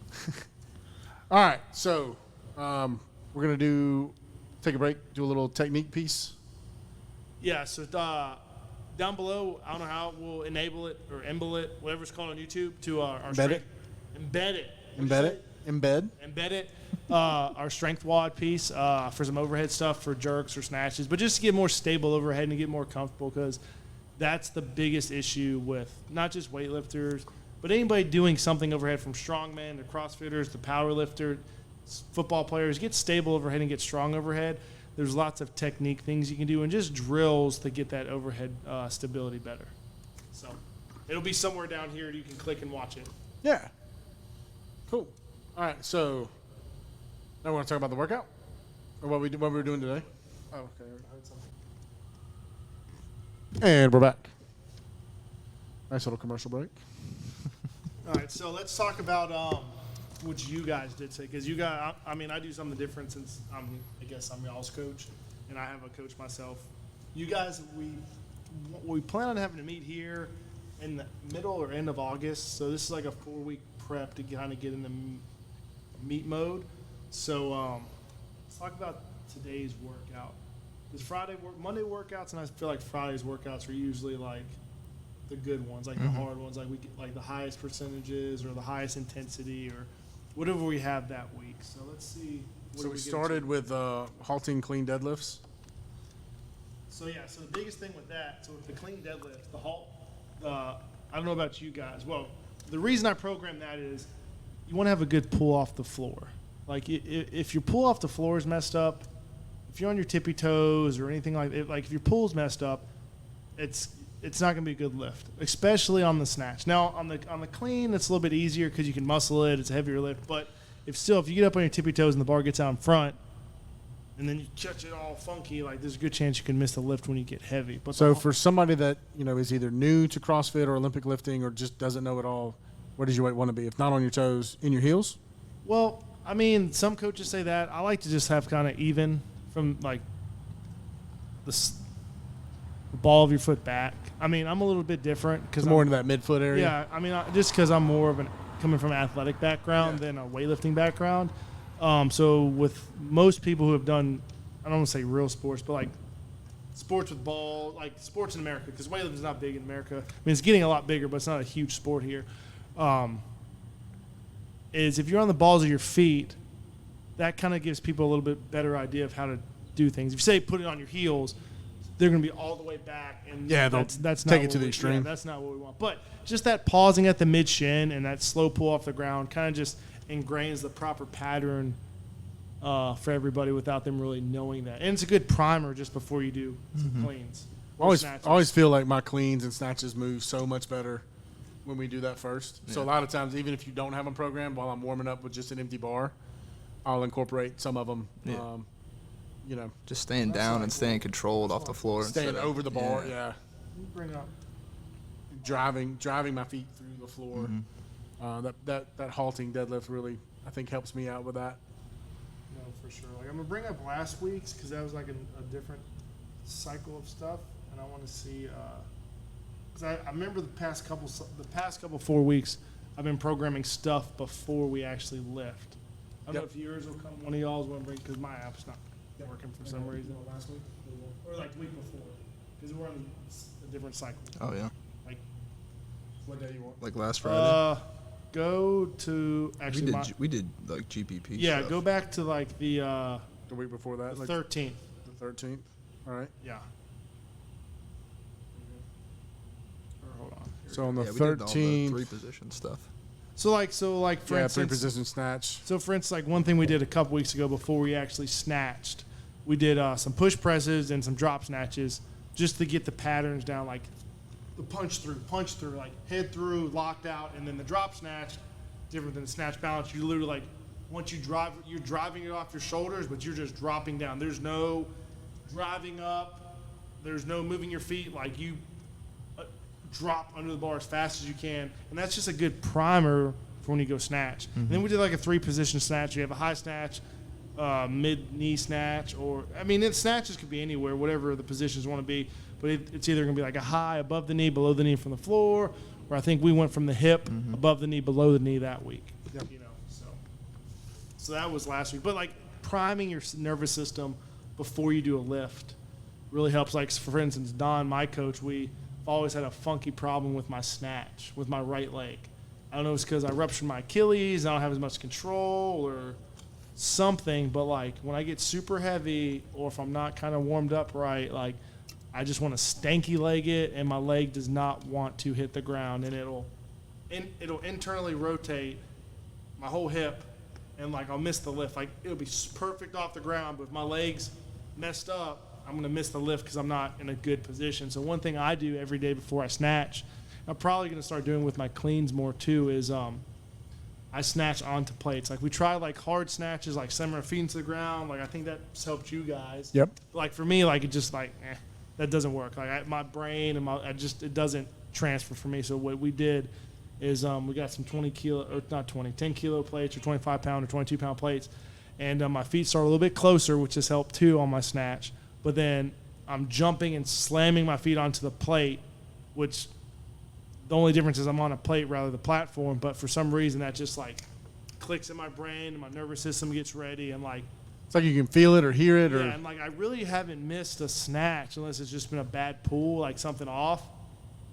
[SPEAKER 2] All right, so we're gonna take a break, do a little technique piece.
[SPEAKER 1] Yeah. So down below, I don't know how we'll enable it or embed it, whatever it's called on YouTube, to our
[SPEAKER 2] Embed
[SPEAKER 1] strength.
[SPEAKER 2] it?
[SPEAKER 1] Embed it.
[SPEAKER 2] Embed it. Embed.
[SPEAKER 1] Embed it. Our strength WOD piece for some overhead stuff for jerks or snatches, but just to get more stable overhead and to get more comfortable because that's the biggest issue with not just weightlifters, but anybody doing something overhead from strongman to CrossFitters to powerlifter, football players. Get stable overhead and get strong overhead. There's lots of technique things you can do and just drills to get that overhead stability better. So it'll be somewhere down here. You can click and watch it.
[SPEAKER 2] Yeah. Cool. All right, so now we're gonna talk about the workout or what we were doing today. Oh, okay. I heard something. And we're back. Nice little commercial break.
[SPEAKER 1] All right, so let's talk about what you guys did today. Because you guys, I mean, I do something different since I guess I'm y'all's coach, and I have a coach myself. You guys, we plan on having to meet here in the middle or end of August. So this is like a 4-week prep to kind of get in the meet mode. So let's talk about today's workout. There's Monday workouts, and I feel like Friday's workouts are usually like the good ones, like the hard ones, like we get like the highest percentages or the highest intensity or whatever we have that week. So let's see.
[SPEAKER 2] So we started with halting clean deadlifts.
[SPEAKER 1] So yeah, so the biggest thing with that, so with the clean deadlift, the halt, I don't know about you guys. Well, the reason I programmed that is you want to have a good pull off the floor. Like if your pull off the floor is messed up, if you're on your tippy toes or anything like that, like if your pull's messed up, it's not going to be a good lift, especially on the snatch. Now, on the clean, it's a little bit easier because you can muscle it. It's a heavier lift. But if you get up on your tippy toes and the bar gets out in front, and then you catch it all funky, like there's a good chance you can miss the lift when you get heavy. But
[SPEAKER 2] So for somebody that is either new to CrossFit or Olympic lifting or just doesn't know it all, where does your weight want to be? If not on your toes, in your heels?
[SPEAKER 1] Well, I mean, some coaches say that. I like to just have kind of even from like the ball of your foot back. I mean, I'm a little bit different because
[SPEAKER 2] More into that midfoot area?
[SPEAKER 1] Yeah, I mean, just because I'm more of coming from an athletic background than a weightlifting background. So with most people who have done, I don't want to say real sports, but like sports with ball, like sports in America, because weightlifting is not big in America. I mean, it's getting a lot bigger, but it's not a huge sport here. Is if you're on the balls of your feet, that kind of gives people a little bit better idea of how to do things. If you say put it on your heels, they're going to be all the way back, and that's not
[SPEAKER 2] take it to the extreme.
[SPEAKER 1] Yeah, that's not what we want. But just that pausing at the mid shin and that slow pull off the ground kind of just ingrains the proper pattern for everybody without them really knowing that. And it's a good primer just before you do some cleans.
[SPEAKER 2] I always feel like my cleans and snatches move so much better when we do that first. Yeah. So a lot of times, even if you don't have them programmed, while I'm warming up with just an empty bar, I'll incorporate some of them. Yeah.
[SPEAKER 3] Just staying down and staying controlled off the floor.
[SPEAKER 2] Staying over the bar, yeah.
[SPEAKER 1] Bring up.
[SPEAKER 2] Driving my feet through the floor. That halting deadlift really, I think, helps me out with that.
[SPEAKER 1] No, for for sure. Like I'm gonna bring up last week's because that was like a different cycle of stuff, and I want to see because I remember the past couple 4 weeks I've been programming stuff before we actually lift. I don't know if yours will come. One of y'all's want to bring because my app's not working for some reason.
[SPEAKER 2] Last week
[SPEAKER 1] Or like week before because we're on a different cycle.
[SPEAKER 3] Oh yeah.
[SPEAKER 1] Like
[SPEAKER 2] what day you want?
[SPEAKER 3] Like last Friday.
[SPEAKER 1] Go to actually.
[SPEAKER 3] We did like GPP.
[SPEAKER 1] Yeah,
[SPEAKER 3] stuff.
[SPEAKER 1] go back to like the
[SPEAKER 2] week before that,
[SPEAKER 1] the
[SPEAKER 2] like
[SPEAKER 1] 13th.
[SPEAKER 2] the 13th. All right.
[SPEAKER 1] Yeah. Or hold on.
[SPEAKER 2] So on the
[SPEAKER 3] Yeah, we did all the
[SPEAKER 2] 13th,
[SPEAKER 3] 3 position stuff.
[SPEAKER 1] So for
[SPEAKER 2] yeah,
[SPEAKER 1] instance,
[SPEAKER 2] 3 position snatch.
[SPEAKER 1] So for instance, like one thing we did a couple weeks ago before we actually snatched, we did some push presses and some drop snatches just to get the patterns down, like the punch through, like head through, locked out, and then the drop snatch, different than the snatch balance. You literally like once you drive, you're driving it off your shoulders, but you're just dropping down. There's no driving up. There's no moving your feet. Like you drop under the bar as fast as you can, and that's just a good primer for when you go snatch. And then we did like a 3-position snatch. You have a high snatch, mid knee snatch, or I mean, snatches could be anywhere, whatever the positions want to be. But it's either going to be like a high above the knee, below the knee from the floor, or I think we went from the hip above the knee, below the knee that week.
[SPEAKER 2] Yep.
[SPEAKER 1] You know, so that was last week. But like priming your nervous system before you do a lift really helps. Like for instance, Don, my coach, we've always had a funky problem with my snatch with my right leg. I don't know if it's because I ruptured my Achilles, I don't have as much control or something, but like when I get super heavy or if I'm not kind of warmed up right, like I just want to stanky leg it, and my leg does not want to hit the ground, and it'll internally rotate my whole hip, and like I'll miss the lift. Like it'll be perfect off the ground, but if my leg's messed up, I'm gonna miss the lift because I'm not in a good position. So one thing I do every day before I snatch, I'm probably gonna start doing with my cleans more too, is I snatch onto plates. Like we try like hard snatches, like sending our feet into the ground. Like I think that's helped you guys.
[SPEAKER 2] Yep.
[SPEAKER 1] But like for me, like it just like that doesn't work. Like my brain and it doesn't transfer for me. So what we did is we got some 10 kilo plates or 25 pound or 22 pound plates, and my feet start a little bit closer, which has helped too on my snatch. But then I'm jumping and slamming my feet onto the plate, which the only difference is I'm on a plate rather than the platform. But for some reason that just like clicks in my brain and my nervous system gets ready, and like
[SPEAKER 2] It's like you can feel it or hear it. Or
[SPEAKER 1] yeah, and like I really haven't missed a snatch unless it's just been a bad pull, like something off.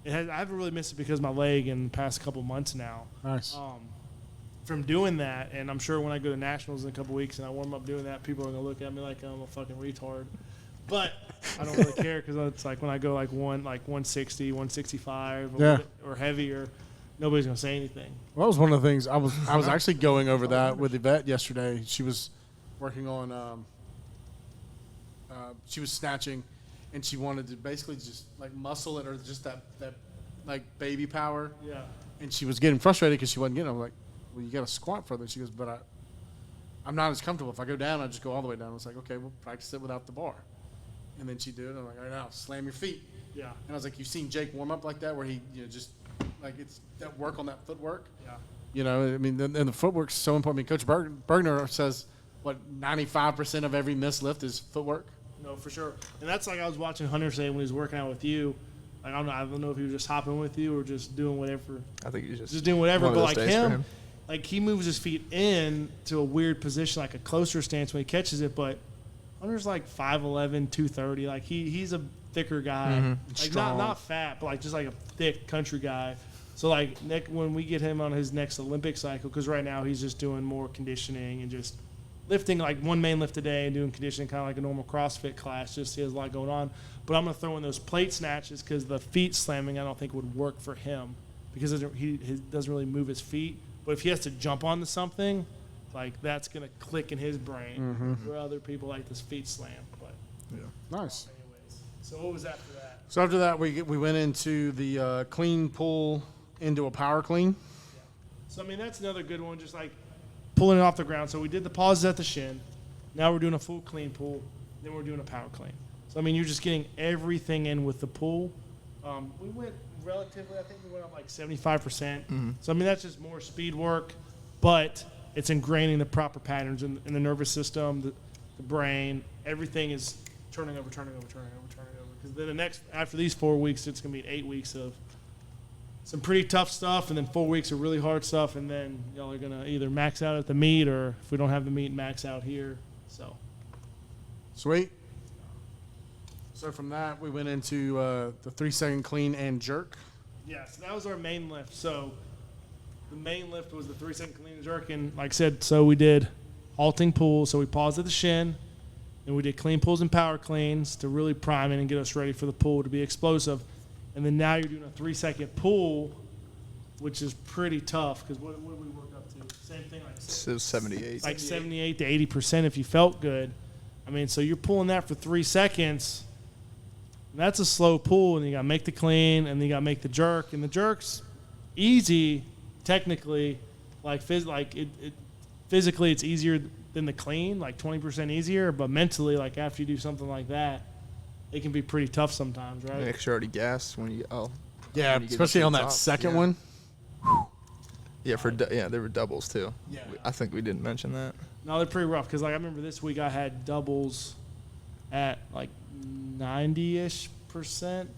[SPEAKER 1] I haven't really missed it because of my leg in the past couple months now.
[SPEAKER 2] Nice.
[SPEAKER 1] From doing that, and I'm sure when I go to nationals in a couple weeks and I warm up doing that, people are gonna look at me like I'm a fucking retard. But I don't really care because it's like when I go like 160, 165, or heavier, nobody's gonna say anything.
[SPEAKER 2] Well, that was one of the things I was actually going over that with Yvette yesterday. She was working on she was snatching, and she wanted to basically just like muscle it or just that like baby power.
[SPEAKER 1] Yeah.
[SPEAKER 2] And she was getting frustrated because she wasn't getting it. I'm like, well, you got to squat further. She goes, but I'm not as comfortable. If I go down, I just go all the way down. I was like, okay, we'll practice it without the bar. And then she did it. I'm like, all right, now slam your feet.
[SPEAKER 1] Yeah.
[SPEAKER 2] And I was like, you've seen Jake warm up like that, where he just like it's that work on that footwork.
[SPEAKER 1] Yeah.
[SPEAKER 2] You know, I mean, and the footwork's so important. I mean, Coach Bergner says, what, 95% of every missed lift is footwork?
[SPEAKER 1] No, for sure. And that's like I was watching Hunter say when he was working out with you. Like I don't know if he was just hopping with you or just doing whatever.
[SPEAKER 3] I think he's
[SPEAKER 1] just doing whatever.
[SPEAKER 3] one of
[SPEAKER 1] But
[SPEAKER 3] those
[SPEAKER 1] like
[SPEAKER 3] days for
[SPEAKER 1] him, like he moves his feet in to a weird position, like a closer stance when he catches it. But Hunter's like 5'11", 230. Like he's a thicker guy. Like not fat, but like just like a thick country guy. So like when we get him on his next Olympic cycle, because right now he's just doing more conditioning and just lifting like one main lift a day and doing conditioning kind of like a normal CrossFit class. Just he has a lot going on. But I'm going to throw in those plate snatches because the feet slamming I don't think would work for him because he doesn't really move his feet. But if he has to jump onto something, like that's going to click in his brain where other people like this feet slam. But
[SPEAKER 2] Nice.
[SPEAKER 1] anyways, so what was after that?
[SPEAKER 2] So after that, we went into the clean pull into a power clean.
[SPEAKER 1] Yeah. So I mean that's another good one, just like pulling it off the ground. So we did the pauses at the shin. Now we're doing a full clean pull. Then we're doing a power clean. So I mean you're just getting everything in with the pull. We went relatively, I think we went up like 75%. So I mean that's just more speed work, but it's ingraining the proper patterns in the nervous system, the brain. Everything is turning over. Because then after these 4 weeks, it's going to be 8 weeks of some pretty tough stuff, and then 4 weeks of really hard stuff, and then y'all are going to either max out at the meet, or if we don't have the meet, max out here. So
[SPEAKER 2] Sweet. So from that, we went into the 3-second clean and jerk.
[SPEAKER 1] yeah, so that was our main lift. So the main lift was the 3-second clean and jerk, and like I said, so we did halting pulls. So we paused at the shin, and we did clean pulls and power cleans to really prime it and get us ready for the pull to be explosive. And then now you're doing a 3-second pull, which is pretty tough because what did we work up to? Same thing, like
[SPEAKER 3] So 78.
[SPEAKER 1] like 78 to 80% if you felt good. I mean, so you're pulling that for 3 seconds. And that's a slow pull, and you got to make the clean, and then you got to make the jerk. And the jerk's easy, technically. Physically, it's easier than the clean, like 20% easier. But mentally, like after you do something like that, it can be pretty tough sometimes, right?
[SPEAKER 3] Make sure already gassed when you
[SPEAKER 2] Yeah,
[SPEAKER 3] when you get
[SPEAKER 2] especially
[SPEAKER 3] to
[SPEAKER 2] on
[SPEAKER 3] the
[SPEAKER 2] that
[SPEAKER 3] top.
[SPEAKER 2] second
[SPEAKER 3] Yeah.
[SPEAKER 2] one.
[SPEAKER 3] Yeah, there were doubles too.
[SPEAKER 2] Yeah.
[SPEAKER 3] I think we didn't mention that.
[SPEAKER 1] No, they're pretty rough because, like, I remember this week I had doubles at like 90-ish%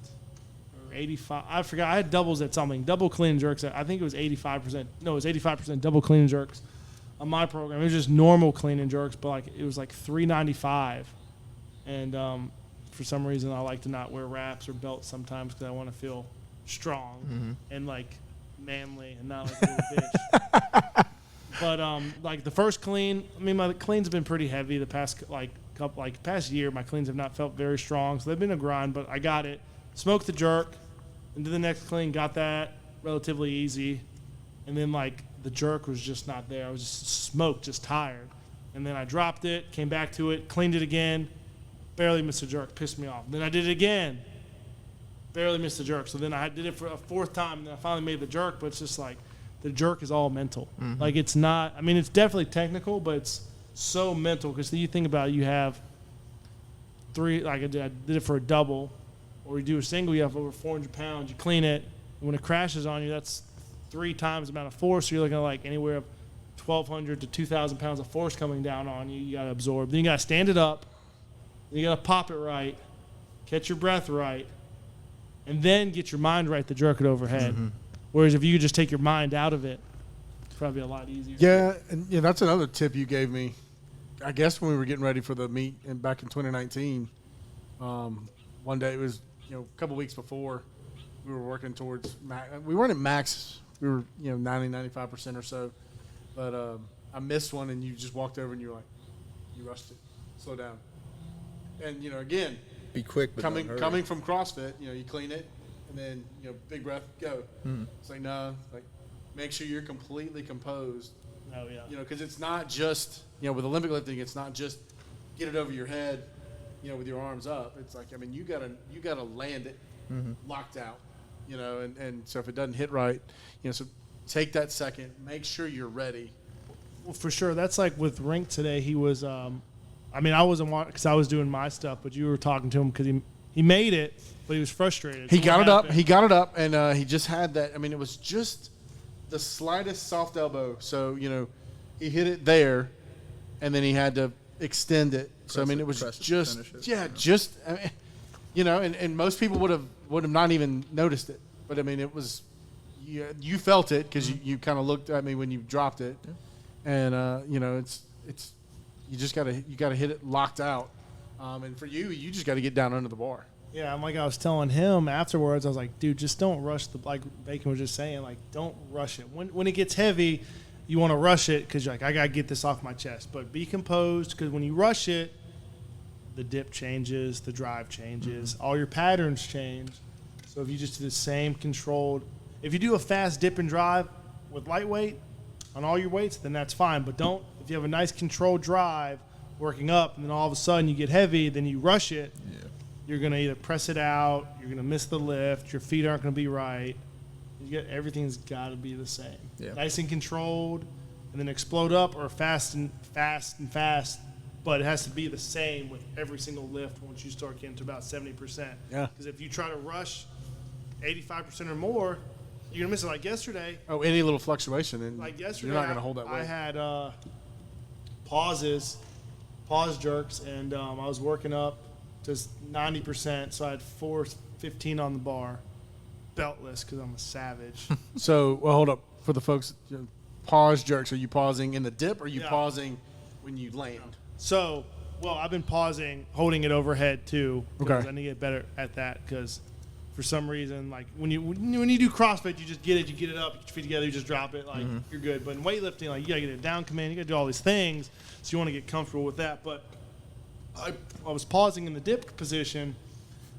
[SPEAKER 1] or 85. I forgot. I had doubles at something. Double clean and jerks. I think it was 85%. No, it was 85% double clean and jerks on my program. It was just normal clean and jerks, but like it was like 395. And for some reason, I like to not wear wraps or belts sometimes because I want to feel strong and like manly and not like a little bitch. But like the first clean, I mean, my cleans have been pretty heavy the past past year. My cleans have not felt very strong, so they've been a grind. But I got it. Smoked the jerk, and did the next clean. Got that relatively easy, and then like the jerk was just not there. I was just smoked, just tired. And then I dropped it, came back to it, cleaned it again, barely missed the jerk, pissed me off. Then I did it again, barely missed the jerk. So then I did it for a fourth time, and then I finally made the jerk. But it's just like the jerk is all mental. Like it's not. I mean, it's definitely technical, but it's so mental because you think about it, you have three. Like I did it for a double, or you do a single. You have over 400 pounds. You clean it, and when it crashes on you, that's 3 times the amount of force. So you're looking at like anywhere of 1,200 to 2,000 pounds of force coming down on you. You got to absorb. Then you got to stand it up. Then you got to pop it right, catch your breath right, and then get your mind right to jerk it overhead. Whereas if you could just take your mind out of it, it's probably a lot easier.
[SPEAKER 2] Yeah, and that's another tip you gave me. I guess when we were getting ready for the meet back in 2019, one day it was a couple weeks before we were working towards max. We weren't at max. We were 90-95% or so, but I missed one, and you just walked over and you were like, you rushed it, slow down, and again,
[SPEAKER 3] Be quick, but don't hurry.
[SPEAKER 2] coming from CrossFit, you clean it. And then, big breath, go. It's like, no, like, make sure you're completely composed.
[SPEAKER 1] Oh, yeah.
[SPEAKER 2] Because it's not just, with Olympic lifting, it's not just get it over your head, with your arms up. It's like, I mean, you gotta land it locked out, and so if it doesn't hit right, so take that second, make sure you're ready.
[SPEAKER 1] Well, for sure. That's like with Rink today. He was, I mean, I wasn't watching because I was doing my stuff, but you were talking to him because he made it. But he was frustrated.
[SPEAKER 2] He got it up, and he just had that. I mean, it was just the slightest soft elbow. So, he hit it there, and then he had to extend it. So, I mean, it was just, I mean, and most people would have not even noticed it. But, I mean, it was, you felt it because you kind of looked at me when you dropped it. Yeah. And, it's you just got to hit it locked out. And for you just got to get down under the bar.
[SPEAKER 1] Yeah, I'm like I was telling him afterwards, I was like, dude, just don't rush like Bacon was just saying, like, don't rush it. When it gets heavy, you want to rush it because you're like, I got to get this off my chest. But be composed because when you rush it, the dip changes, the drive changes, all your patterns change. So if you just do the same controlled, if you do a fast dip and drive with lightweight on all your weights, then that's fine. But don't, if you have a nice controlled drive working up and then all of a sudden you get heavy, then you rush it. Yeah. You're going to either press it out, you're going to miss the lift, your feet aren't going to be right. Everything's got to be the same. Yeah. Nice and controlled, and then explode up or fast, but it has to be the same with every single lift once you start getting to about 70%.
[SPEAKER 2] Yeah.
[SPEAKER 1] Because if you try to rush 85% or more, you're gonna miss it. Like yesterday,
[SPEAKER 2] Oh, any little fluctuation, and
[SPEAKER 1] like yesterday,
[SPEAKER 2] you're not going to hold that weight.
[SPEAKER 1] I had pause jerks, and I was working up to 90%, so I had 415 on the bar, beltless because I'm a savage.
[SPEAKER 2] So, well, hold up for the folks. Pause jerks. Are you pausing in the dip, or are you pausing when you land?
[SPEAKER 1] So, well, I've been pausing, holding it overhead too, because
[SPEAKER 2] Okay.
[SPEAKER 1] I need to get better at that. Because for some reason, like when you do CrossFit, you just get it up, you get your feet together, you just drop it, like you're good. But in weightlifting, like you gotta get it down command, you gotta do all these things, so you want to get comfortable with that. But I was pausing in the dip position,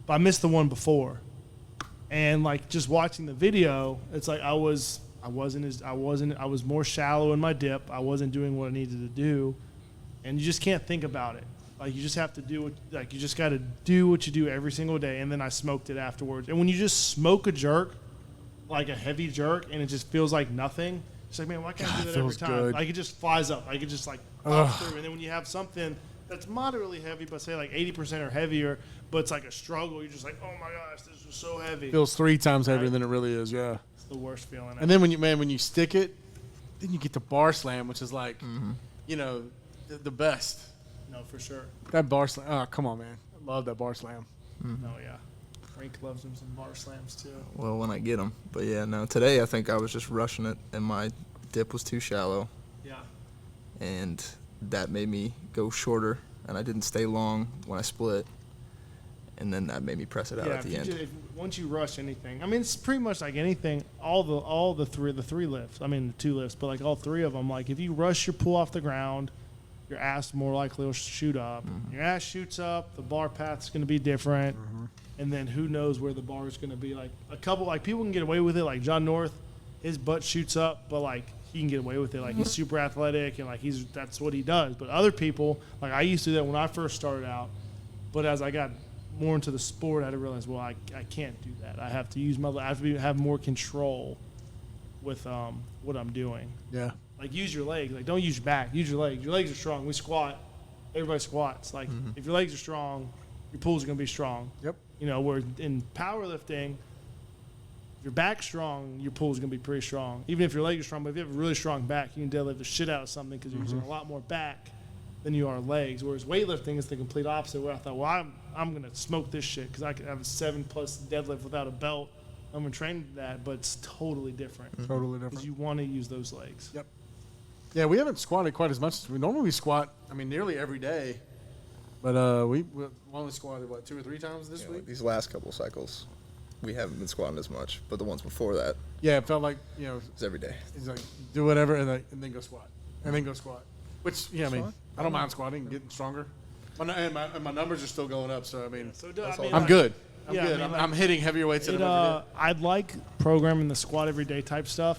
[SPEAKER 1] but I missed the one before, and like just watching the video, it's like I was more shallow in my dip. I wasn't doing what I needed to do, and you just can't think about it. Like you just have to do it. Like you just got to do what you do every single day. And then I smoked it afterwards. And when you just smoke a jerk, like a heavy jerk, and it just feels like nothing, it's like, man, why can't I do that every
[SPEAKER 2] feels
[SPEAKER 1] time?
[SPEAKER 2] good.
[SPEAKER 1] Like it just flies up. Like it just like pops through. And then when you have something that's moderately heavy, but say like 80% or heavier, but it's like a struggle, you're just like, oh my gosh, this is so heavy.
[SPEAKER 2] Feels 3 times heavier
[SPEAKER 1] Right.
[SPEAKER 2] than it really is. Yeah.
[SPEAKER 1] It's the worst feeling.
[SPEAKER 2] And then when you stick it, then you get the bar slam, which is like, the best.
[SPEAKER 1] No, for sure.
[SPEAKER 2] That bar slam. Oh, come on, man. I love that bar slam.
[SPEAKER 1] No, yeah. Frank loves him some bar slams too.
[SPEAKER 3] Well, when I get them. But yeah, no. Today I think I was just rushing it, and my dip was too shallow,
[SPEAKER 1] Yeah.
[SPEAKER 3] and that made me go shorter, and I didn't stay long when I split, and then that made me press it out at the end.
[SPEAKER 1] Once you rush anything, I mean, it's pretty much like anything. All the three lifts. I mean, the 2 lifts, but like all 3 of them. Like if you rush your pull off the ground, your ass more likely will shoot up. Your ass shoots up, the bar path's going to be different, and then who knows where the bar is going to be. Like people can get away with it. Like John North, his butt shoots up, but like he can get away with it. Like he's super athletic and like that's what he does. But other people, like I used to do that when I first started out, but as I got more into the sport, I had to realize, well, I can't do that. I have to have more control with what I'm doing.
[SPEAKER 2] Yeah.
[SPEAKER 1] Like use your legs. Like don't use your back. Use your legs. Your legs are strong. We squat. Everybody squats. Like if your legs are strong, your pulls are gonna be strong.
[SPEAKER 2] Yep.
[SPEAKER 1] Where in powerlifting, if your back's strong, your pull's gonna be pretty strong. Even if your legs are strong, but if you have a really strong back, you can deadlift the shit out of something because you're using a lot more back than you are legs. Whereas weightlifting is the complete opposite. Where I thought, well, I'm gonna smoke this shit because I could have a 7+ deadlift without a belt. I'm gonna train that, but it's totally different.
[SPEAKER 2] Totally
[SPEAKER 1] Because
[SPEAKER 2] different.
[SPEAKER 1] you want to use those legs.
[SPEAKER 2] Yep. Yeah, we haven't squatted quite as much as we normally squat. I mean, nearly every day. But we only squatted, 2 or 3 times this
[SPEAKER 3] Like
[SPEAKER 2] week?
[SPEAKER 3] these last couple cycles, we haven't been squatting as much, but the ones before that,
[SPEAKER 2] Yeah, it felt like,
[SPEAKER 3] it's every day.
[SPEAKER 2] he's like, do whatever, and then go squat. And then go squat. Which, I mean,
[SPEAKER 3] fine.
[SPEAKER 2] I don't mind squatting, getting stronger. And my numbers are still going up, so, I mean,
[SPEAKER 1] So
[SPEAKER 2] I'm good. I'm
[SPEAKER 1] yeah, I
[SPEAKER 2] good.
[SPEAKER 1] mean,
[SPEAKER 2] I'm hitting heavier weights than I've ever
[SPEAKER 1] I'd like programming the squat every day type stuff,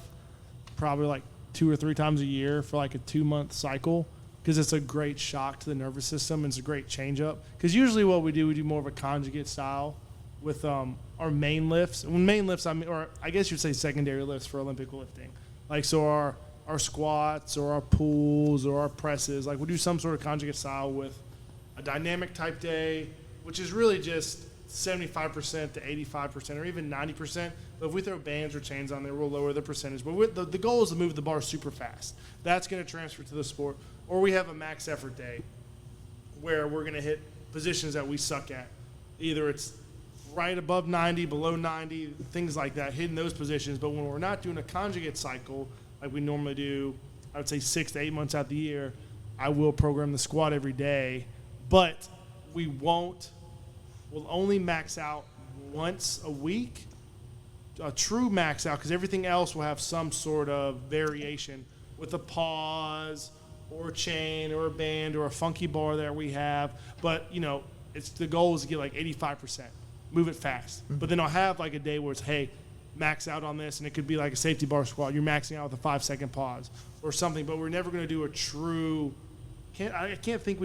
[SPEAKER 1] probably like 2 or 3 times a year for like a 2-month cycle, because it's a great shock to the nervous system. And it's a great change up. Because usually what we do more of a conjugate style with our main lifts. And when main lifts, or I guess you'd say secondary lifts for Olympic lifting. Like so our squats or our pulls or our presses, like we do some sort of conjugate style with a dynamic type day, which is really just 75% to 85% or even 90%. But if we throw bands or chains on there, we'll lower the percentage. But the goal is to move the bar super fast. That's going to transfer to the sport. Or we have a max effort day where we're going to hit positions that we suck at. Either it's right above 90, below 90, things like that, hitting those positions. But when we're not doing a conjugate cycle like we normally do, I would say 6 to 8 months out the year, I will program the squat every day. But we'll only max out once a week, a true max out, because everything else will have some sort of variation with a pause or a chain or a band or a funky bar that we have. But, it's the goal is to get like 85%. Move it fast. But then I'll have like a day where it's, hey, max out on this, and it could be like a safety bar squat. You're maxing out with a 5-second pause or something, but we're never going to do a true I can't think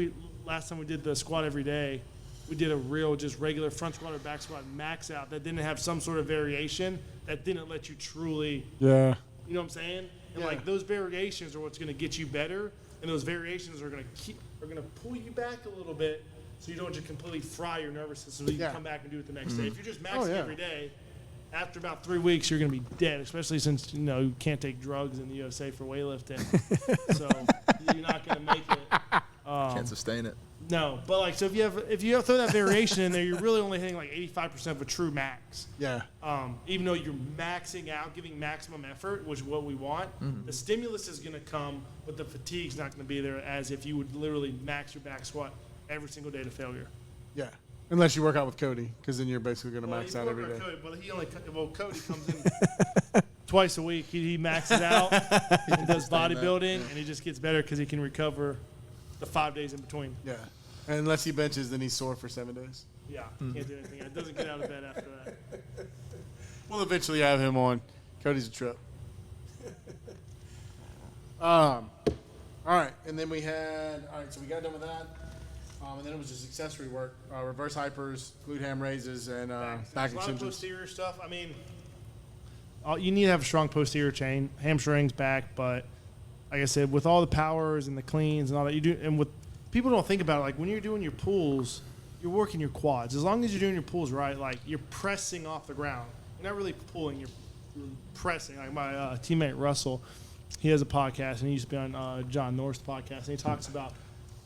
[SPEAKER 1] last time we did the squat every day, we did a real just regular front squat or back squat max out that didn't have some sort of variation that didn't let you truly,
[SPEAKER 2] Yeah.
[SPEAKER 1] you know what I'm saying? And
[SPEAKER 2] Yeah.
[SPEAKER 1] like those variations are what's going to get you better, and those variations are going to pull you back a little bit so you don't just completely fry your nervous system so you
[SPEAKER 2] Yeah.
[SPEAKER 1] can come back and do it the next day. If you're just maxing
[SPEAKER 2] yeah.
[SPEAKER 1] every day, after about 3 weeks, you're going to be dead, especially since, you can't take drugs in the USA for weightlifting. So you're not going to make it.
[SPEAKER 3] Can't sustain it.
[SPEAKER 1] No, but so if you throw that variation in there, you're really only hitting 85% of a true max.
[SPEAKER 2] Yeah.
[SPEAKER 1] Even though you're maxing out, giving maximum effort, which is what we want, the stimulus is going to come, but the fatigue's not going to be there as if you would literally max your back squat every single day to failure.
[SPEAKER 2] Yeah. Unless you work out with Cody, because then you're basically going to max out every day.
[SPEAKER 1] Cody comes in twice a week. He maxes out and does bodybuilding, and he just gets better because he can recover the 5 days in between.
[SPEAKER 2] Yeah. And unless he benches, then he's sore for 7 days.
[SPEAKER 1] Yeah, can't do anything. It doesn't get out of bed after that.
[SPEAKER 2] We'll eventually have him on. Cody's a trip. All right, and then we so we got done with that. And then it was just accessory work, reverse hypers, glute ham raises, and back
[SPEAKER 1] There's a lot of
[SPEAKER 2] extensions.
[SPEAKER 1] posterior stuff. I mean, you need to have a strong posterior chain, hamstrings, back, but like I said, with all the powers and the cleans and all that you do, and with people don't think about it, when you're doing your pulls, you're working your quads. As long as you're doing your pulls right, you're pressing off the ground. You're not really pulling, you're pressing. Like my teammate Russell, he has a podcast, and he used to be on John North's podcast, and he talks about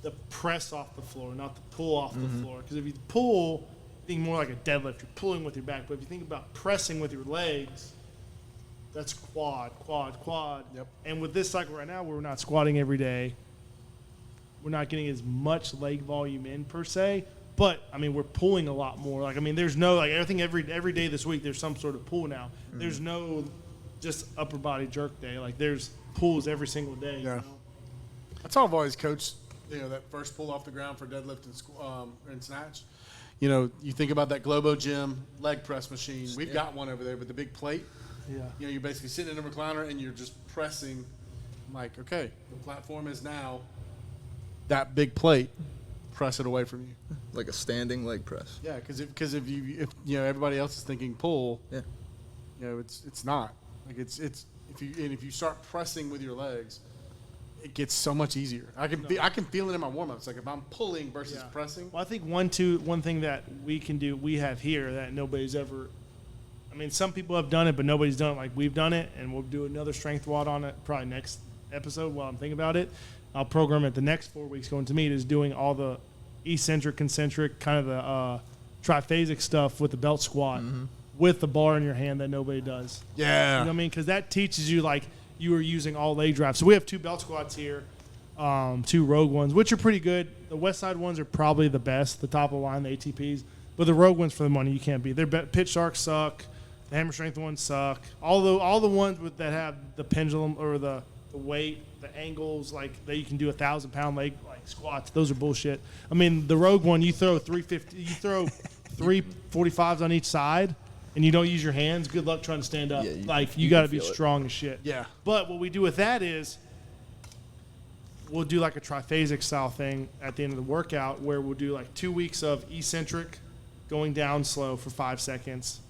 [SPEAKER 1] the press off the floor, not the pull off the floor. Because if you pull, think more like a deadlift, you're pulling with your back. But if you think about pressing with your legs, that's quad.
[SPEAKER 2] Yep. And
[SPEAKER 1] with this cycle right now, where we're not squatting every day, we're not getting as much leg volume in per se. But we're pulling a lot more. There's no everything every day this week. There's some sort of pull now. There's no just upper body jerk day. There's pulls every single day.
[SPEAKER 2] Yeah. That's how I've always coached. That first pull off the ground for deadlift and snatch. You think about that Globo Gym leg press machine. We've got one over there with the big plate.
[SPEAKER 1] Yeah.
[SPEAKER 2] You're basically sitting in a recliner and you're just pressing. Okay, the platform is now that big plate. Press it away from you.
[SPEAKER 3] Like a standing leg press.
[SPEAKER 2] Yeah, because if everybody else is thinking pull.
[SPEAKER 3] Yeah.
[SPEAKER 2] It's not. If you start pressing with your legs, it gets so much easier. I can feel it in my warm-ups. If I'm pulling versus pressing.
[SPEAKER 1] Well, I think one thing that we have here that nobody's ever. Some people have done it, but nobody's done it like we've done it, and we'll do another strength WOD on it probably next episode while I'm thinking about it. I'll program it the next 4 weeks going to meet is doing all the eccentric, concentric, kind of the triphasic stuff with the belt squat with the bar in your hand that nobody does.
[SPEAKER 2] Yeah.
[SPEAKER 1] You know what I mean? Because that teaches you you are using all leg drive. So we have 2 belt squats here, 2 Rogue ones, which are pretty good. The West Side ones are probably the best, the top of the line, the ATPs. But the Rogue ones for the money you can't beat. Their pitch sharks suck. The hammer strength ones suck. All the ones that have the pendulum or the weight, the angles, that you can do 1,000-pound leg squats. Those are bullshit. The Rogue one, you throw 350, you throw 345s on each side. And you don't use your hands, good luck trying to stand up.
[SPEAKER 3] Yeah,
[SPEAKER 1] you got to be strong as shit.
[SPEAKER 2] Yeah.
[SPEAKER 1] But what we do with that is we'll do a triphasic style thing at the end of the workout where we'll do 2 weeks of eccentric going down slow for 5 seconds.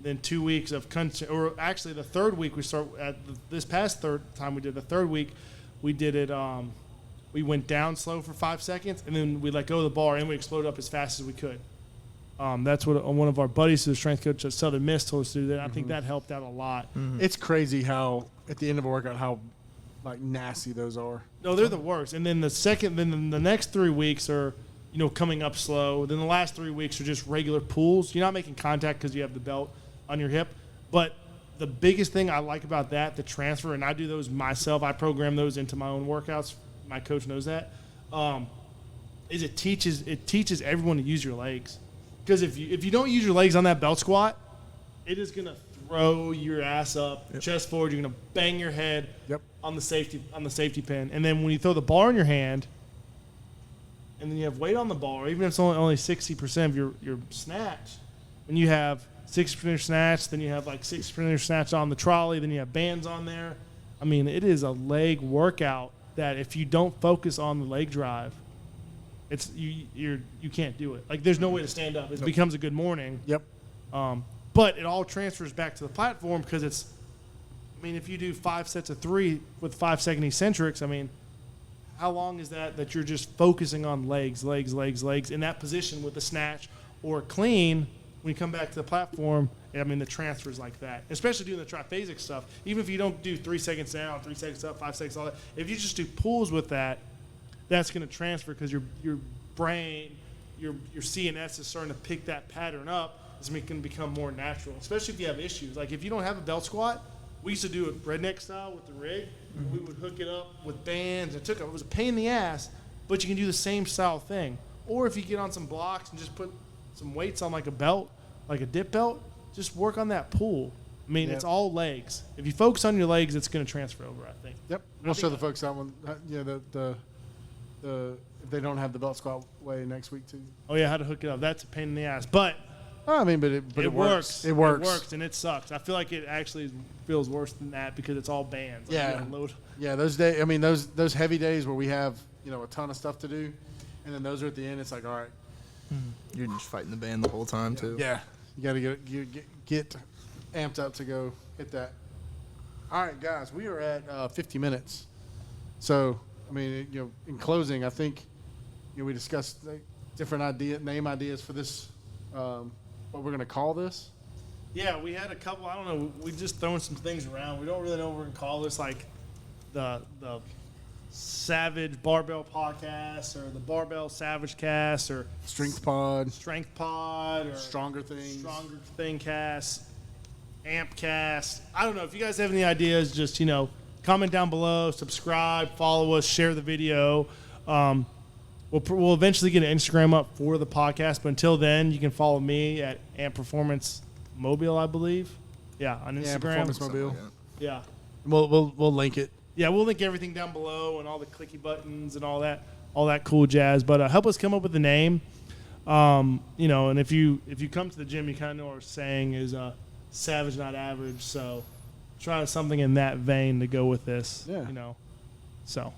[SPEAKER 1] Then 2 weeks of or actually the third week we start at this past third time we did the third week, we did it we went down slow for 5 seconds and then we let go of the bar and we exploded up as fast as we could. That's what one of our buddies who's a strength coach at Southern Miss told us to do that. I think that helped out a lot.
[SPEAKER 2] It's crazy how at the end of a workout how nasty those are.
[SPEAKER 1] No, they're the worst. And then the next 3 weeks are coming up slow. Then the last 3 weeks are just regular pulls. You're not making contact because you have the belt on your hip. But the biggest thing I like about that, the transfer, and I do those myself. I program those into my own workouts. My coach knows that. Is it teaches everyone to use your legs. Because if you don't use your legs on that belt squat, it is gonna throw your ass up, chest forward. You're gonna bang your head on the safety pin, and then when you throw the bar in your hand, and then you have weight on the bar, even if it's only 60% of your snatch, when you have 60% of your snatch, then you have 60% of your snatch on the trolley, then you have bands on there. It is a leg workout that if you don't focus on the leg drive, it's you can't do it. There's no way to stand up. It becomes a good morning.
[SPEAKER 2] Yep.
[SPEAKER 1] But it all transfers back to the platform because it's. If you do 5 sets of 3 with 5-second eccentrics, how long is that you're just focusing on legs in that position with a snatch or a clean? when you come back to the platform, I mean, the transfers like that, especially doing the triphasic stuff. Even if you don't do 3 seconds down, 3 seconds up, 5 seconds, all that. If you just do pulls with that, that's going to transfer because your brain, your CNS is starting to pick that pattern up. It's going to become more natural, especially if you have issues. Like if you don't have a belt squat, we used to do it redneck style with the rig. We would hook it up with bands. It was a pain in the ass, but you can do the same style thing. Or if you get on some blocks and just put some weights on like a belt, like a dip belt, just work on that pull. I mean, It's all legs. If you focus on your legs, it's going to transfer over, I think.
[SPEAKER 2] Yep. We'll show the folks that one. If they don't have the belt squat way next week too.
[SPEAKER 1] Oh yeah, how to hook it up. That's a pain in the ass. But
[SPEAKER 2] I mean, but it works. It works.
[SPEAKER 1] It works, and it sucks. I feel like it actually feels worse than that because it's all bands. Like
[SPEAKER 2] Yeah.
[SPEAKER 1] you gotta load.
[SPEAKER 2] Yeah, those days. I mean, those heavy days where we have a ton of stuff to do, and then those are at the end. It's like, all right.
[SPEAKER 3] You're just fighting the band the whole time too.
[SPEAKER 2] Yeah. You got to get amped up to go hit that. All right, guys, we are at 50 minutes. So, I mean, in closing, I think we discussed different name ideas for this. What we're gonna call this?
[SPEAKER 1] Yeah, we had a couple. I don't know. We just throwing some things around. We don't really know what we're gonna call this, like the Savage Barbell Podcast or the Barbell Savage Cast or
[SPEAKER 2] Strength Pod,
[SPEAKER 1] or
[SPEAKER 2] Stronger
[SPEAKER 1] Thing Cast, Amp Cast. I don't know. If you guys have any ideas, just comment down below, subscribe, follow us, share the video. We'll eventually get an Instagram up for the podcast, but until then, you can follow me at Amp Performance Mobile, I believe. Yeah, on Instagram.
[SPEAKER 2] Yeah, Performance Mobile.
[SPEAKER 1] Yeah.
[SPEAKER 2] We'll link it.
[SPEAKER 1] Yeah, we'll link everything down below and all the clicky buttons and all that cool jazz. But help us come up with a name. And if you come to the gym, you kind of know what we're saying is savage, not average. So try something in that vein to go with this.
[SPEAKER 2] Yeah.
[SPEAKER 1] So.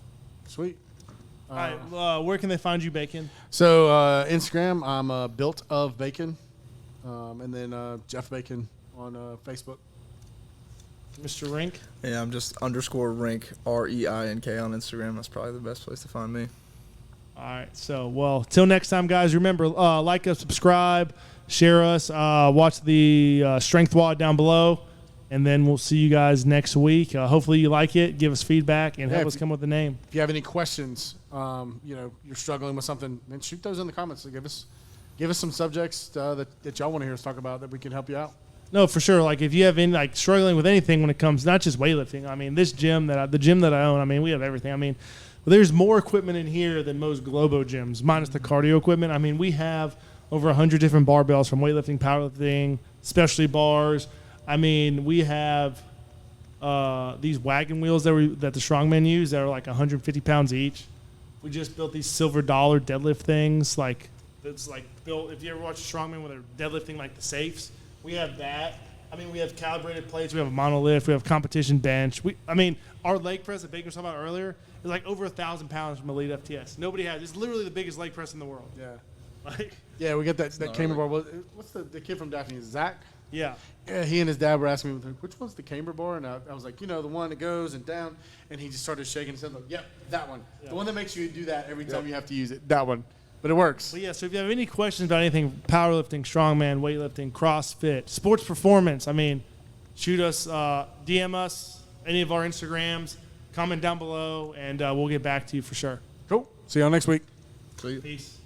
[SPEAKER 2] Sweet.
[SPEAKER 1] All right. Where can they find you, Bacon?
[SPEAKER 2] So Instagram, I'm Built of Bacon, and then Jeff Bacon on Facebook.
[SPEAKER 1] Mr. Rink?
[SPEAKER 3] Yeah, I'm just _Rink, REINK on Instagram. That's probably the best place to find me.
[SPEAKER 1] All right. So, till next time, guys, remember, like us, subscribe, share us, watch the Strength WOD down below, and then we'll see you guys next week. Hopefully you like it. Give us feedback and help us come up with a name.
[SPEAKER 2] If you have any questions, you're struggling with something, then shoot those in the comments. So give us some subjects that y'all want to hear us talk about that we can help you out.
[SPEAKER 1] No, for sure. Like if you have any struggling with anything when it comes, not just weightlifting. I mean, the gym that I own. I mean, we have everything. I mean, there's more equipment in here than most Globo gyms, minus the cardio equipment. I mean, we have over 100 different barbells from weightlifting, powerlifting, specialty bars. I mean, we have these wagon wheels that the strongmen use that are like 150 pounds each. We just built these silver dollar deadlift things. Like it's like built. If you ever watch a strongman where they're deadlifting like the safes. We have that. I mean, we have calibrated plates. We have a monolift. We have competition bench. Our leg press that Baker was talking about earlier is like over 1,000 pounds from Elite FTS. Nobody has. It's literally the biggest leg press in the world.
[SPEAKER 2] Yeah. We got that camber bar. What's the kid from Daphne? Zach?
[SPEAKER 1] Yeah.
[SPEAKER 2] Yeah. He and his dad were asking me, which one's the camber bar? And I was like, the one that goes and down. And he just started shaking his head like, yep, that one. Yeah. The one that makes you do that every time you have to use it. That one. But it works.
[SPEAKER 1] But yeah, so if you have any questions about anything, powerlifting, strongman, weightlifting, CrossFit, sports performance, I mean, shoot us, DM us, any of our Instagrams, comment down below, and we'll get back to you for sure.
[SPEAKER 2] Cool. See y'all next week.
[SPEAKER 3] See you.
[SPEAKER 1] Peace.